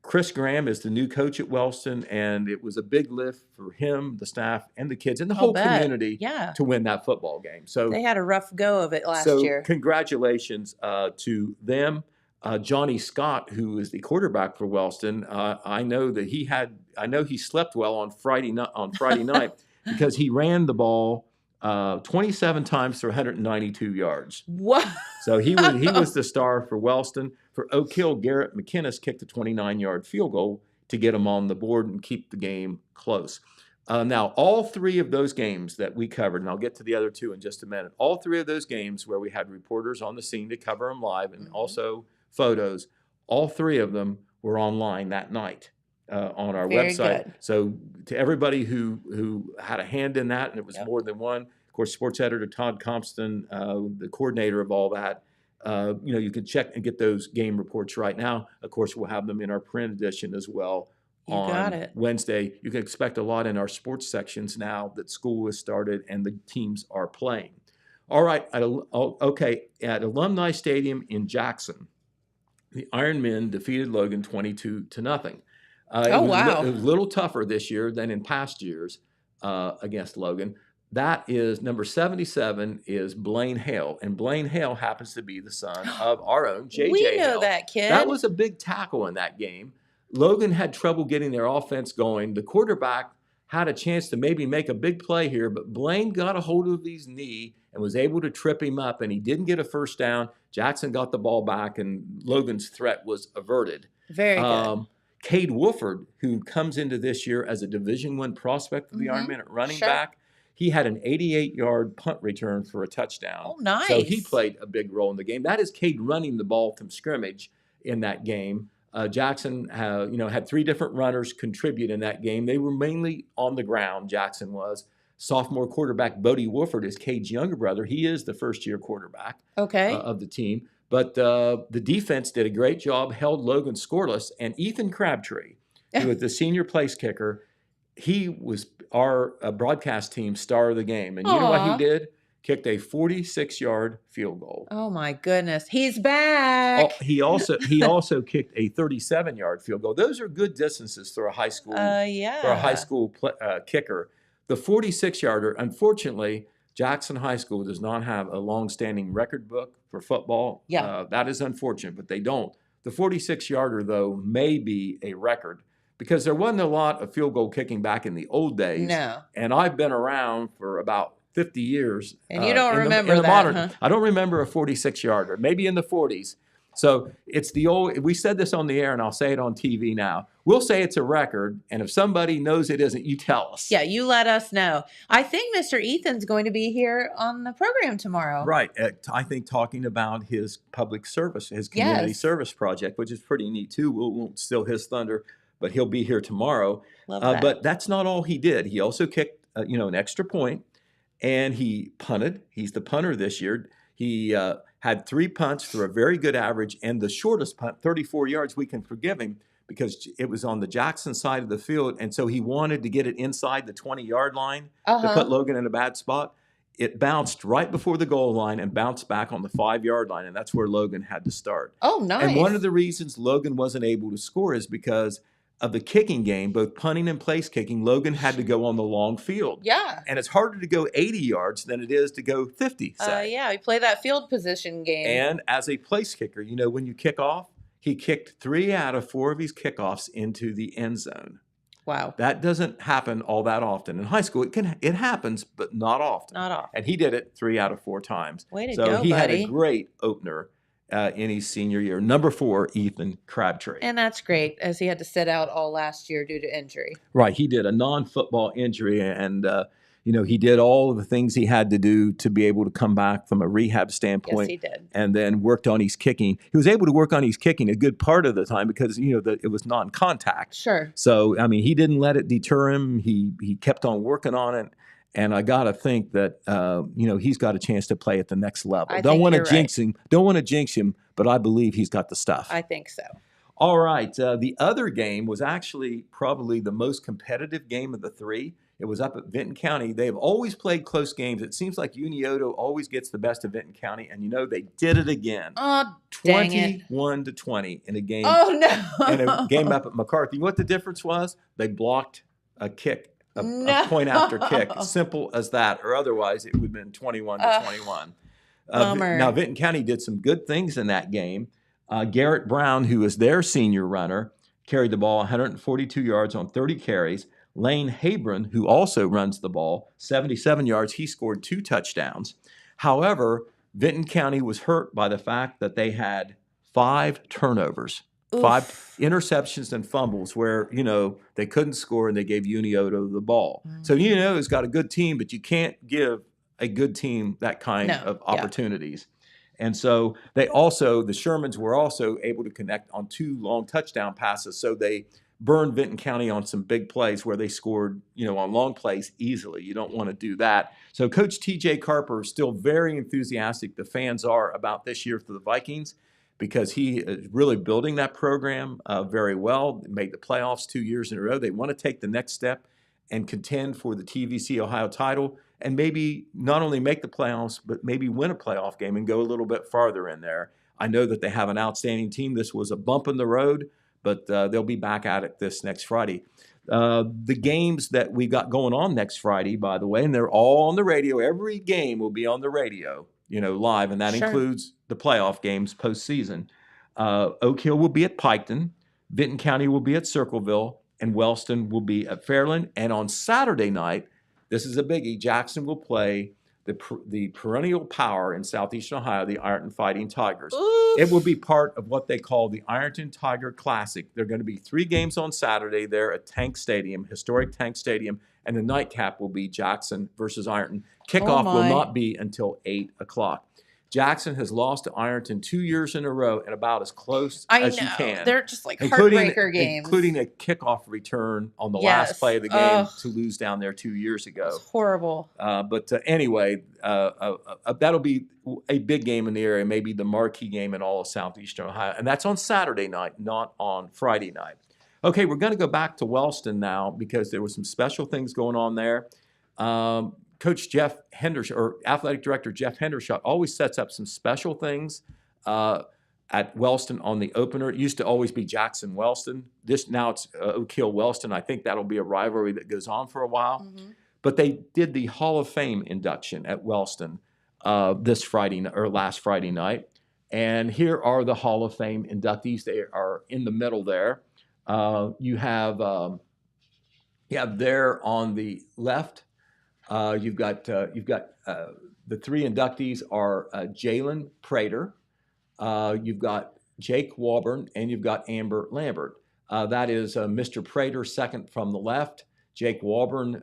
Speaker 4: Chris Graham is the new coach at Wellston, and it was a big lift for him, the staff, and the kids, and the whole community to win that football game. So
Speaker 3: they had a rough go of it last year.
Speaker 4: Congratulations to them. Johnny Scott, who is the quarterback for Wellston, I know he slept well on Friday night because he ran the ball 27 times for 192 yards.
Speaker 3: What?
Speaker 4: So he was the star for Wellston. For Oak Hill, Garrett McInnes kicked a 29-yard field goal to get him on the board and keep the game close. Now, all 3 of those games that we covered, and I'll get to the other 2 in just a minute, all 3 of those games where we had reporters on the scene to cover them live and also photos, all 3 of them were online that night. On our website.
Speaker 3: Good.
Speaker 4: So to everybody who had a hand in that, and it was more than one, of course, sports editor Todd Compston, the coordinator of all that, you can check and get those game reports right now. Of course, we'll have them in our print edition as well on Wednesday. You can expect a lot in our sports sections now that school has started and the teams are playing. All right, at Alumni Stadium in Jackson, the Iron Men defeated Logan 22-0. It was a little tougher this year than in past years against Logan. That is number 77 is Blaine Hale, and Blaine Hale happens to be the son of our own J.J.
Speaker 3: We know
Speaker 4: Hale.
Speaker 3: that kid.
Speaker 4: That was a big tackle in that game. Logan had trouble getting their offense going. The quarterback had a chance to maybe make a big play here, but Blaine got a hold of his knee and was able to trip him up, and he didn't get a first down. Jackson got the ball back, and Logan's threat was averted.
Speaker 3: Very good.
Speaker 4: Cade Wolford, who comes into this year as a Division I prospect of the Iron Men at running back, he had an 88-yard punt return for a touchdown.
Speaker 3: Oh, nice.
Speaker 4: So he played a big role in the game. That is Cade running the ball from scrimmage in that game. Jackson had 3 different runners contribute in that game. They were mainly on the ground, Jackson was. Sophomore quarterback Bodie Wolford is Cade's younger brother. He is the first-year quarterback
Speaker 3: Okay.
Speaker 4: of the team. But the defense did a great job, held Logan scoreless. And Ethan Crabtree, who was the senior place kicker, he was our broadcast team star of the game. And you know what he
Speaker 3: Aw.
Speaker 4: did? Kicked a 46-yard field goal.
Speaker 3: Oh my goodness, he's back.
Speaker 4: He also kicked a 37-yard field goal. Those are good distances for a high school
Speaker 3: Yeah.
Speaker 4: for a high school kicker. The 46-yarder, unfortunately, Jackson High School does not have a long-standing record book for football.
Speaker 3: Yeah.
Speaker 4: That is unfortunate, but they don't. The 46-yarder, though, may be a record because there wasn't a lot of field goal kicking back in the old days.
Speaker 3: No.
Speaker 4: And I've been around for about 50 years.
Speaker 3: And you don't remember
Speaker 4: in the
Speaker 3: that,
Speaker 4: modern,
Speaker 3: huh?
Speaker 4: I don't remember a 46-yarder, maybe in the 40s. So it's the old, we said this on the air and I'll say it on TV now. We'll say it's a record. And if somebody knows it isn't, you tell us.
Speaker 3: Yeah, you let us know. I think Mr. Ethan's going to be here on the program tomorrow.
Speaker 4: Right. I think talking about his public service, his community
Speaker 3: Yes.
Speaker 4: service project, which is pretty neat too. We won't steal his thunder, but he'll be here tomorrow.
Speaker 3: Love that.
Speaker 4: But that's not all he did. He also kicked, an extra point, and he punted. He's the punter this year. He had 3 punts for a very good average, and the shortest punt, 34 yards, we can forgive him because it was on the Jackson side of the field, and so he wanted to get it inside the 20-yard line to put Logan in a bad spot. It bounced right before the goal line and bounced back on the 5-yard line, and that's where Logan had to start.
Speaker 3: Oh, nice.
Speaker 4: And one of the reasons Logan wasn't able to score is because of the kicking game, both punting and place kicking. Logan had to go on the long field.
Speaker 3: Yeah.
Speaker 4: And it's harder to go 80 yards than it is to go 50, say.
Speaker 3: Yeah, we play that field position game.
Speaker 4: And as a place kicker, when you kick off, he kicked 3 out of 4 of his kickoffs into the end zone.
Speaker 3: Wow.
Speaker 4: That doesn't happen all that often. In high school, it happens, but not often.
Speaker 3: Not often.
Speaker 4: And he did it 3 out of 4 times.
Speaker 3: Way to
Speaker 4: so
Speaker 3: go,
Speaker 4: he had
Speaker 3: buddy.
Speaker 4: a great opener in his senior year. Number 4, Ethan Crabtree.
Speaker 3: And that's great, as he had to sit out all last year due to injury.
Speaker 4: Right. He did a non-football injury, and he did all of the things he had to do to be able to come back from a rehab standpoint.
Speaker 3: Yes, he did.
Speaker 4: And then worked on his kicking. He was able to work on his kicking a good part of the time because it was non-contact.
Speaker 3: Sure.
Speaker 4: So he didn't let it deter him. He kept on working on it. And I got to think that he's got a chance to play at the next level. Don't want to jinx him, but I believe he's got the stuff.
Speaker 3: I think so.
Speaker 4: All right. The other game was actually probably the most competitive game of the 3. It was up at Vinton County. They have always played close games. It seems like Unioto always gets the best of Vinton County, and they did it again.
Speaker 3: Oh, dang it.
Speaker 4: 21-20 in a game.
Speaker 3: Oh, no.
Speaker 4: In a game up at McArthur. You know what the difference was? They blocked a kick. A point after kick. Simple as that. Or otherwise, it would have been 21-21.
Speaker 3: Bummer.
Speaker 4: Now, Vinton County did some good things in that game. Garrett Brown, who is their senior runner, carried the ball 142 yards on 30 carries. Lane Habron, who also runs the ball, 77 yards. He scored 2 touchdowns. However, Vinton County was hurt by the fact that they had 5 turnovers.
Speaker 3: Oof.
Speaker 4: 5 interceptions and fumbles where, they couldn't score and they gave Unioto the ball. So Unioto's got a good team, but you can't give a good team that kind of opportunities. And so the Shermans were also able to connect on 2 long touchdown passes. So they burned Vinton County on some big plays where they scored, on long plays easily. You don't want to do that. So Coach T.J. Carper is still very enthusiastic, the fans are, about this year for the Vikings, because he is really building that program very well. They made the playoffs 2 years in a row. They want to take the next step and contend for the TVC Ohio title and maybe not only make the playoffs, but maybe win a playoff game and go a little bit farther in there. I know that they have an outstanding team. This was a bump in the road, but they'll be back at it this next Friday. The games that we got going on next Friday, by the way, and they're all on the radio. Every game will be on the radio, live, and that includes the playoff games postseason. Oak Hill will be at Piketon, Vinton County will be at Circleville, and Wellston will be at Fairland. And on Saturday night, this is a biggie, Jackson will play the perennial power in Southeastern Ohio, the Ironton Fighting Tigers.
Speaker 3: Oof.
Speaker 4: It will be part of what they call the Ironton Tiger Classic. There are going to be 3 games on Saturday there at Tank Stadium, historic Tank Stadium, and the nightcap will be Jackson versus Ironton. Kickoff will not be until 8 o'clock. Jackson has lost to Ironton 2 years in a row and about as close
Speaker 3: I
Speaker 4: as
Speaker 3: know.
Speaker 4: you can.
Speaker 3: They're just like
Speaker 4: including,
Speaker 3: heartbreaker games.
Speaker 4: including a kickoff return on the last play of the game to lose down there 2 years ago.
Speaker 3: It's horrible.
Speaker 4: But anyway, that'll be a big game in the area, maybe the marquee game in all of southeastern Ohio. And that's on Saturday night, not on Friday night. Okay, we're going to go back to Wellston now because there were some special things going on there. Coach Jeff Hendershot, or Athletic Director Jeff Hendershot, always sets up some special things at Wellston on the opener. It used to always be Jackson-Wellston. Now it's OHillCo-Wellston. I think that'll be a rivalry that goes on for a while. Mm-hmm. But they did the Hall of Fame induction at Wellston last Friday night. And here are the Hall of Fame inductees. They are in the middle there. You have there on the left. You've got the three inductees are Jalen Prater, you've got Jake Walburn, and you've got Amber Lambert. That is Mr. Prater second from the left, Jake Walburn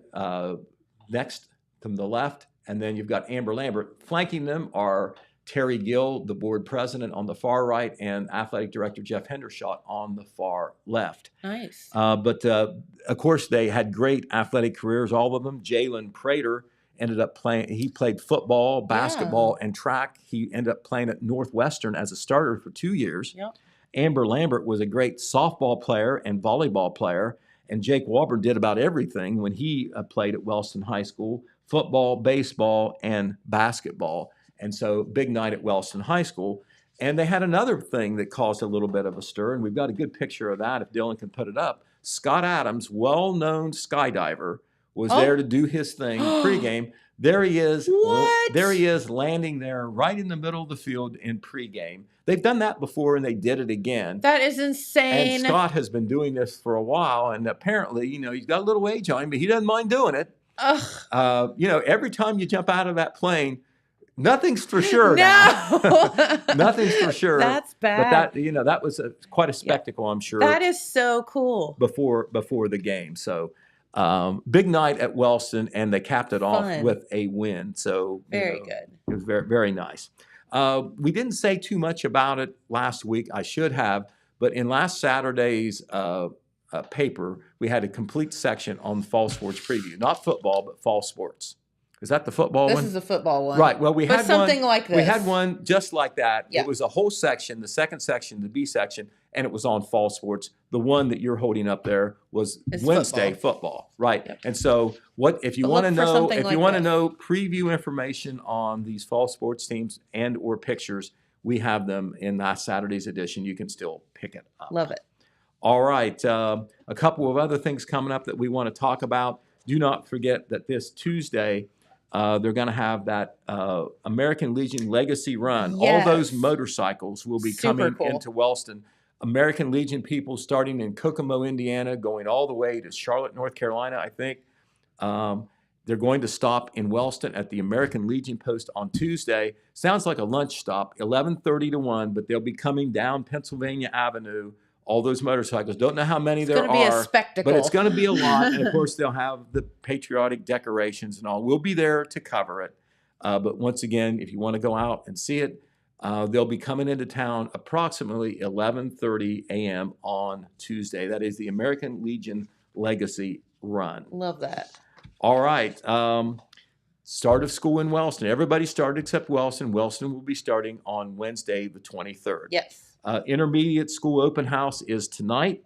Speaker 4: next from the left, and then you've got Amber Lambert. Flanking them are Terry Gill, the board president, on the far right, and athletic director Jeff Hendershot on the far left.
Speaker 3: Nice.
Speaker 4: But of course, they had great athletic careers, all of them. Jalen Prater ended up playing. He played football, basketball, and track. He ended up playing at Northwestern as a starter for 2 years.
Speaker 3: Yep.
Speaker 4: Amber Lambert was a great softball player and volleyball player. And Jake Walburn did about everything when he played at Wellston High School: football, baseball, and basketball. And so big night at Wellston High School. And they had another thing that caused a little bit of a stir, and we've got a good picture of that if Dylan can put it up. Scott Adams, well-known skydiver, was there to do his thing pregame. There he is.
Speaker 3: What?
Speaker 4: There he is landing there right in the middle of the field in pregame. They've done that before, and they did it again.
Speaker 3: That is insane.
Speaker 4: And Scott has been doing this for a while, and apparently, he's got a little age on him, but he doesn't mind doing it. Every time you jump out of that plane, nothing's for sure now. Nothing's for sure.
Speaker 3: That's bad.
Speaker 4: But that was quite a spectacle, I'm sure.
Speaker 3: That is so cool.
Speaker 4: Before the game. So big night at Wellston, and they capped it off with a win. So
Speaker 3: very good.
Speaker 4: It was very, very nice. We didn't say too much about it last week. I should have, but in last Saturday's paper, we had a complete section on fall sports preview. Not football, but fall sports. Is that the football one?
Speaker 3: This is a football one.
Speaker 4: Right. Well, we had
Speaker 3: something like this.
Speaker 4: We had one just like that.
Speaker 3: Yeah.
Speaker 4: It was a whole section, the second section, the B section, and it was on fall sports. The one that you're holding up there was Wednesday football. Right. Yep. And so if you want to know, preview information on these fall sports teams and or pictures, we have them in last Saturday's edition. You can still pick it up.
Speaker 3: Love it.
Speaker 4: All right. A couple of other things coming up that we want to talk about. Do not forget that this Tuesday, they're going to have that American Legion Legacy Run.
Speaker 3: Yes.
Speaker 4: All those motorcycles will be coming into Wellston. American Legion people starting in Kokomo, Indiana, going all the way to Charlotte, North Carolina, I think. They're going to stop in Wellston at the American Legion post on Tuesday. Sounds like a lunch stop, 11:30 to 1, but they'll be coming down Pennsylvania Avenue. All those motorcycles. Don't know how many there are.
Speaker 3: It's going to be a spectacle.
Speaker 4: But it's going to be a lot. And, of course, they'll have the patriotic decorations and all. We'll be there to cover it. But once again, if you want to go out and see it, they'll be coming into town approximately 11:30 a.m. on Tuesday. That is the American Legion Legacy Run.
Speaker 3: Love that.
Speaker 4: All right. Start of school in Wellston. Everybody started except Wellston. Wellston will be starting on Wednesday, the 23rd.
Speaker 3: Yes.
Speaker 4: Intermediate school open house is tonight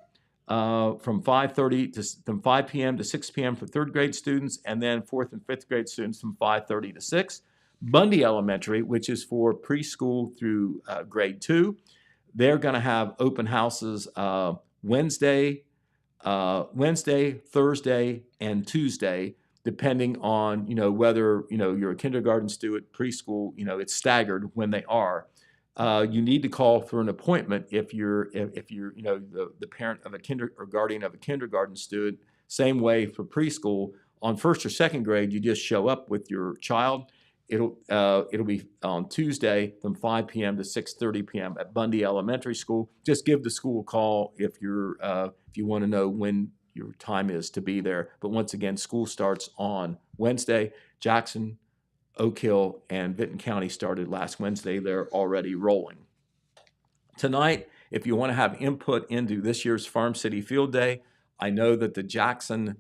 Speaker 4: from 5 p.m. to 6 p.m. for third grade students, and then fourth and fifth grade students from 5:30 to 6. Bundy Elementary, which is for preschool through grade 2, they're going to have open houses Wednesday, Thursday, and Tuesday, depending on whether you're a kindergarten student, preschool. It's staggered when they are. You need to call for an appointment if you're the parent of a or guardian of a kindergarten student. Same way for preschool. On first or second grade, you just show up with your child. It'll be on Tuesday from 5 p.m. to 6:30 p.m. at Bundy Elementary School. Just give the school a call if you want to know when your time is to be there. But once again, school starts on Wednesday. Jackson, Oak Hill and Vinton County started last Wednesday. They're already rolling. Tonight, if you want to have input into this year's Farm City Field Day, I know that the Jackson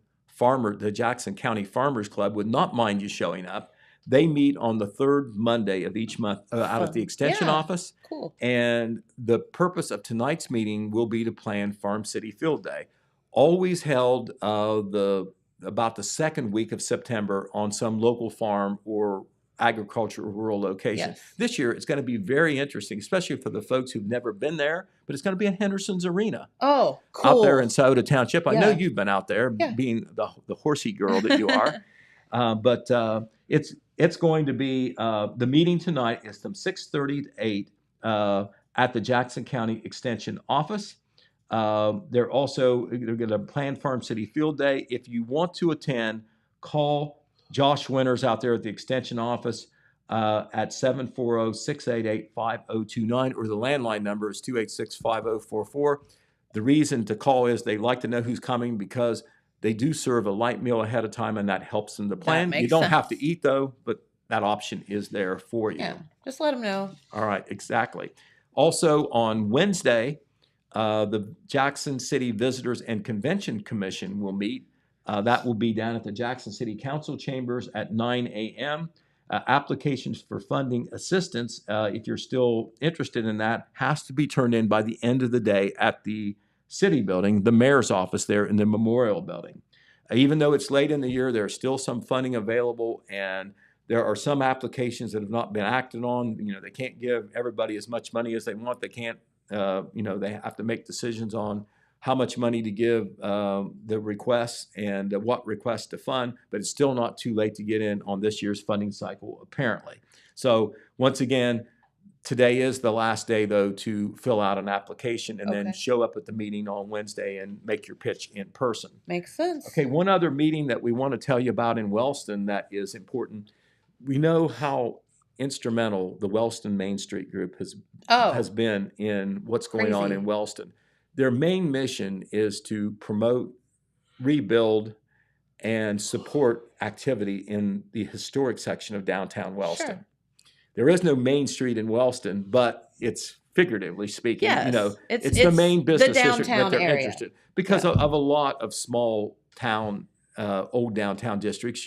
Speaker 4: County Farmers Club would not mind you showing up. They meet on the third Monday of each month out at the Extension
Speaker 3: Yeah.
Speaker 4: office.
Speaker 3: Cool.
Speaker 4: And the purpose of tonight's meeting will be to plan Farm City Field Day, always held about the second week of September on some local farm or agricultural rural location.
Speaker 3: Yes.
Speaker 4: This year, it's going to be very interesting, especially for the folks who've never been there, but it's going to be in Henderson's Arena.
Speaker 3: Oh, cool.
Speaker 4: Out there in Scioto Township. I know
Speaker 3: Yeah.
Speaker 4: you've been out there,
Speaker 3: Yeah.
Speaker 4: being the horsey girl that you are. But it's going to be, the meeting tonight is from 6:30 to 8 at the Jackson County Extension office. They're going to plan Farm City Field Day. If you want to attend, call Josh Winters out there at the Extension office at 740-688-5029, or the landline number is 286-5044. The reason to call is they like to know who's coming because they do serve a light meal ahead of time, and that helps them to plan.
Speaker 3: makes
Speaker 4: You don't have to
Speaker 3: sense.
Speaker 4: eat, though, but that option is there for you.
Speaker 3: Yeah. Just let them know.
Speaker 4: All right, exactly. Also, on Wednesday, the Jackson City Visitors and Convention Commission will meet. That will be down at the Jackson City Council chambers at 9 a.m. Applications for funding assistance, if you're still interested in that, has to be turned in by the end of the day at the city building, the mayor's office there in the Memorial Building. Even though it's late in the year, there's still some funding available, and there are some applications that have not been acted on. They can't give everybody as much money as they want. They can't, they have to make decisions on how much money to give the requests and what requests to fund, but it's still not too late to get in on this year's funding cycle, apparently. So once again, today is the last day, though, to fill out an application and then
Speaker 3: Okay.
Speaker 4: show up at the meeting on Wednesday and make your pitch in person.
Speaker 3: Makes sense.
Speaker 4: Okay, one other meeting that we want to tell you about in Wellston that is important. We know how instrumental the Wellston Main Street Group has been in what's going on
Speaker 3: Crazy.
Speaker 4: in Wellston. Their main mission is to promote, rebuild, and support activity in the historic section of downtown Wellston.
Speaker 3: Sure.
Speaker 4: There is no Main Street in Wellston, but it's figuratively speaking,
Speaker 3: Yes,
Speaker 4: it's the main business district that
Speaker 3: downtown
Speaker 4: they're
Speaker 3: area.
Speaker 4: interested because of a lot of small town, old downtown districts.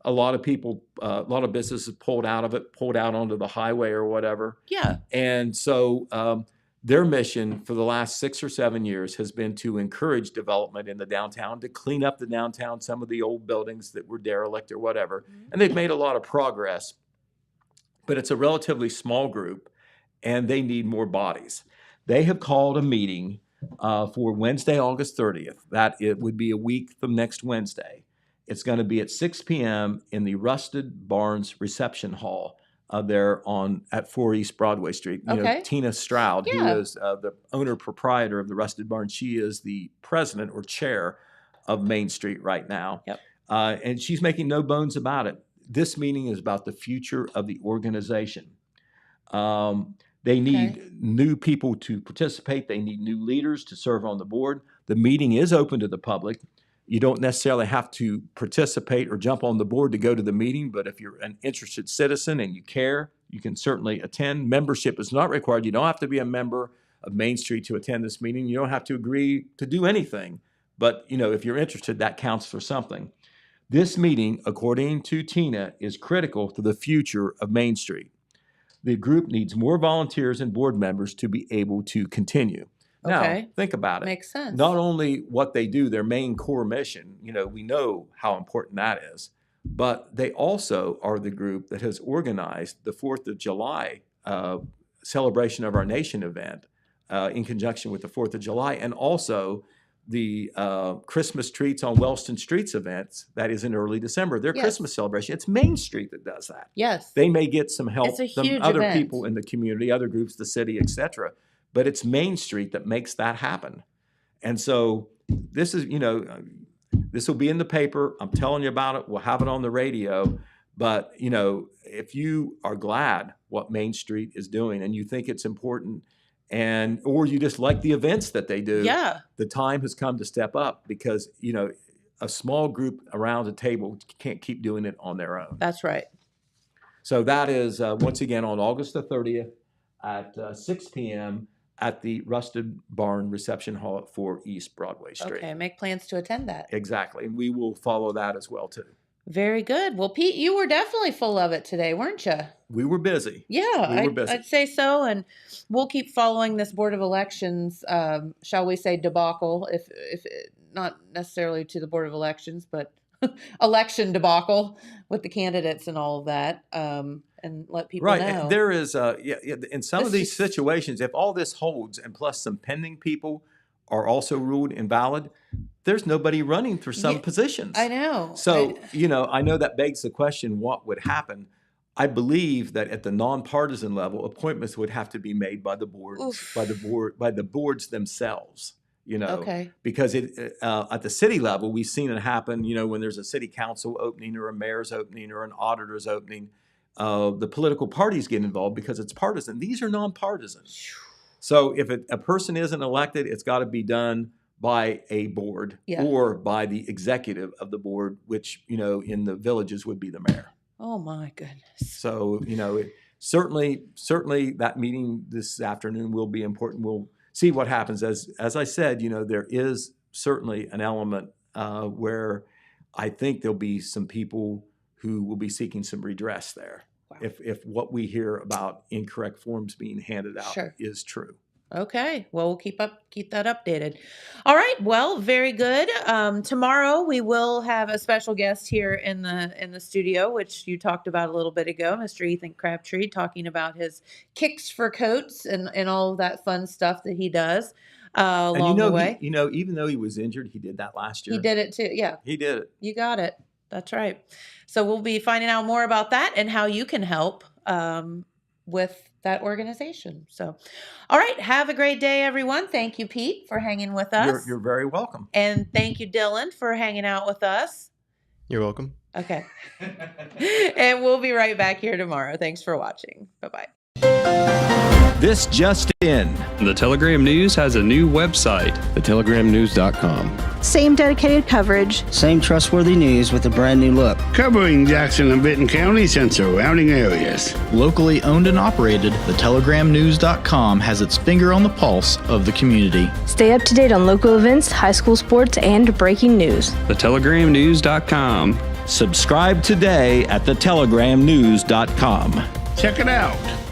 Speaker 4: A lot of people, a lot of businesses pulled out onto the highway or whatever.
Speaker 3: Yeah.
Speaker 4: And so their mission for the last 6 or 7 years has been to encourage development in the downtown, to clean up the downtown, some of the old buildings that were derelict or whatever. And they've made a lot of progress, but it's a relatively small group and they need more bodies. They have called a meeting for Wednesday, August 30th. That it would be a week from next Wednesday. It's going to be at 6 p.m. in the Rusted Barns Reception Hall there at 4 East Broadway Street.
Speaker 3: Okay.
Speaker 4: Tina Stroud,
Speaker 3: Yeah.
Speaker 4: who is the owner-proprietor of the Rusted Barns, she is the president or chair of Main Street right now.
Speaker 3: Yep.
Speaker 4: And she's making no bones about it. This meeting is about the future of the organization. They need new people to participate. They need new leaders to serve on the board. The meeting is open to the public. You don't necessarily have to participate or jump on the board to go to the meeting, but if you're an interested citizen and you care, you can certainly attend. Membership is not required. You don't have to be a member of Main Street to attend this meeting. You don't have to agree to do anything. But, if you're interested, that counts for something. This meeting, according to Tina, is critical to the future of Main Street. The group needs more volunteers and board members to be able to continue. Now,
Speaker 3: Okay.
Speaker 4: think about it.
Speaker 3: Makes sense.
Speaker 4: Not only what they do, their main core mission, we know how important that is, but they also are the group that has organized the 4th of July celebration of our nation event in conjunction with the 4th of July, and also the Christmas Treats on Wellston Streets events that is in early December. Their
Speaker 3: Yes.
Speaker 4: Christmas celebration. It's Main Street that does that.
Speaker 3: Yes.
Speaker 4: They may get some help
Speaker 3: It's a
Speaker 4: from
Speaker 3: huge
Speaker 4: other
Speaker 3: event.
Speaker 4: people in the community, other groups, the city, etc. But it's Main Street that makes that happen. And so this is, this will be in the paper. I'm telling you about it. We'll have it on the radio. But, if you are glad what Main Street is doing and you think it's important, or you just like the events that they do,
Speaker 3: Yeah.
Speaker 4: the time has come to step up because, a small group around a table can't keep doing it on their own.
Speaker 3: That's right.
Speaker 4: So that is, once again, on August the 30th at 6 p.m. at the Rusted Barn Reception Hall at 4 East Broadway Street.
Speaker 3: Okay, make plans to attend that.
Speaker 4: Exactly. And we will follow that as well, too.
Speaker 3: Very good. Well, Pete, you were definitely full of it today, weren't you?
Speaker 4: We were busy.
Speaker 3: Yeah,
Speaker 4: We were busy.
Speaker 3: I'd say so. And we'll keep following this Board of Elections, shall we say, debacle, if not necessarily to the Board of Elections, but election debacle with the candidates and all of that, and let people
Speaker 4: Right.
Speaker 3: know.
Speaker 4: There is, in some of these situations, if all this holds and plus some pending people are also ruled invalid, there's nobody running for some positions.
Speaker 3: I know.
Speaker 4: So, I know that begs the question, what would happen? I believe that at the nonpartisan level, appointments would have to be made by the boards, by the boards themselves.
Speaker 3: Okay.
Speaker 4: Because at the city level, we've seen it happen. When there's a city council opening or a mayor's opening or an auditor's opening, the political parties get involved because it's partisan. These are nonpartisan. So if a person isn't elected, it's got to be done by a board or by the executive of the board, which, in the villages would be the mayor.
Speaker 3: Oh, my goodness.
Speaker 4: So, certainly that meeting this afternoon will be important. We'll see what happens. As I said, there is certainly an element where I think there'll be some people who will be seeking some redress there. Wow. If what we hear about incorrect forms being handed out is true.
Speaker 3: Okay. Well, we'll keep that updated. All right. Well, very good. Tomorrow we will have a special guest here in the studio, which you talked about a little bit ago, Mr. Ethan Crabtree, talking about his kicks for coats and all of that fun stuff that he does along the way.
Speaker 4: Even though he was injured, he did that last year.
Speaker 3: He did it too. Yeah.
Speaker 4: He did it.
Speaker 3: You got it. That's right. So we'll be finding out more about that and how you can help with that organization. So, all right. Have a great day, everyone. Thank you, Pete, for hanging with us.
Speaker 4: You're very welcome.
Speaker 3: And thank you, Dylan, for hanging out with us.
Speaker 5: You're welcome.
Speaker 3: Okay. And we'll be right back here tomorrow. Thanks for watching. Bye-bye.
Speaker 4: This just in.
Speaker 6: The Telegram News has a new website.
Speaker 7: thetelegrammnews.com.
Speaker 8: Same dedicated coverage.
Speaker 9: Same trustworthy news with a brand new look.
Speaker 10: Covering Jackson and Benton counties and surrounding areas.
Speaker 11: Locally owned and operated, thetelegrammnews.com has its finger on the pulse of the community.
Speaker 8: Stay up to date on local events, high school sports, and breaking news.
Speaker 6: thetelegrammnews.com.
Speaker 12: Subscribe today at thetelegrammnews.com.
Speaker 10: Check it out.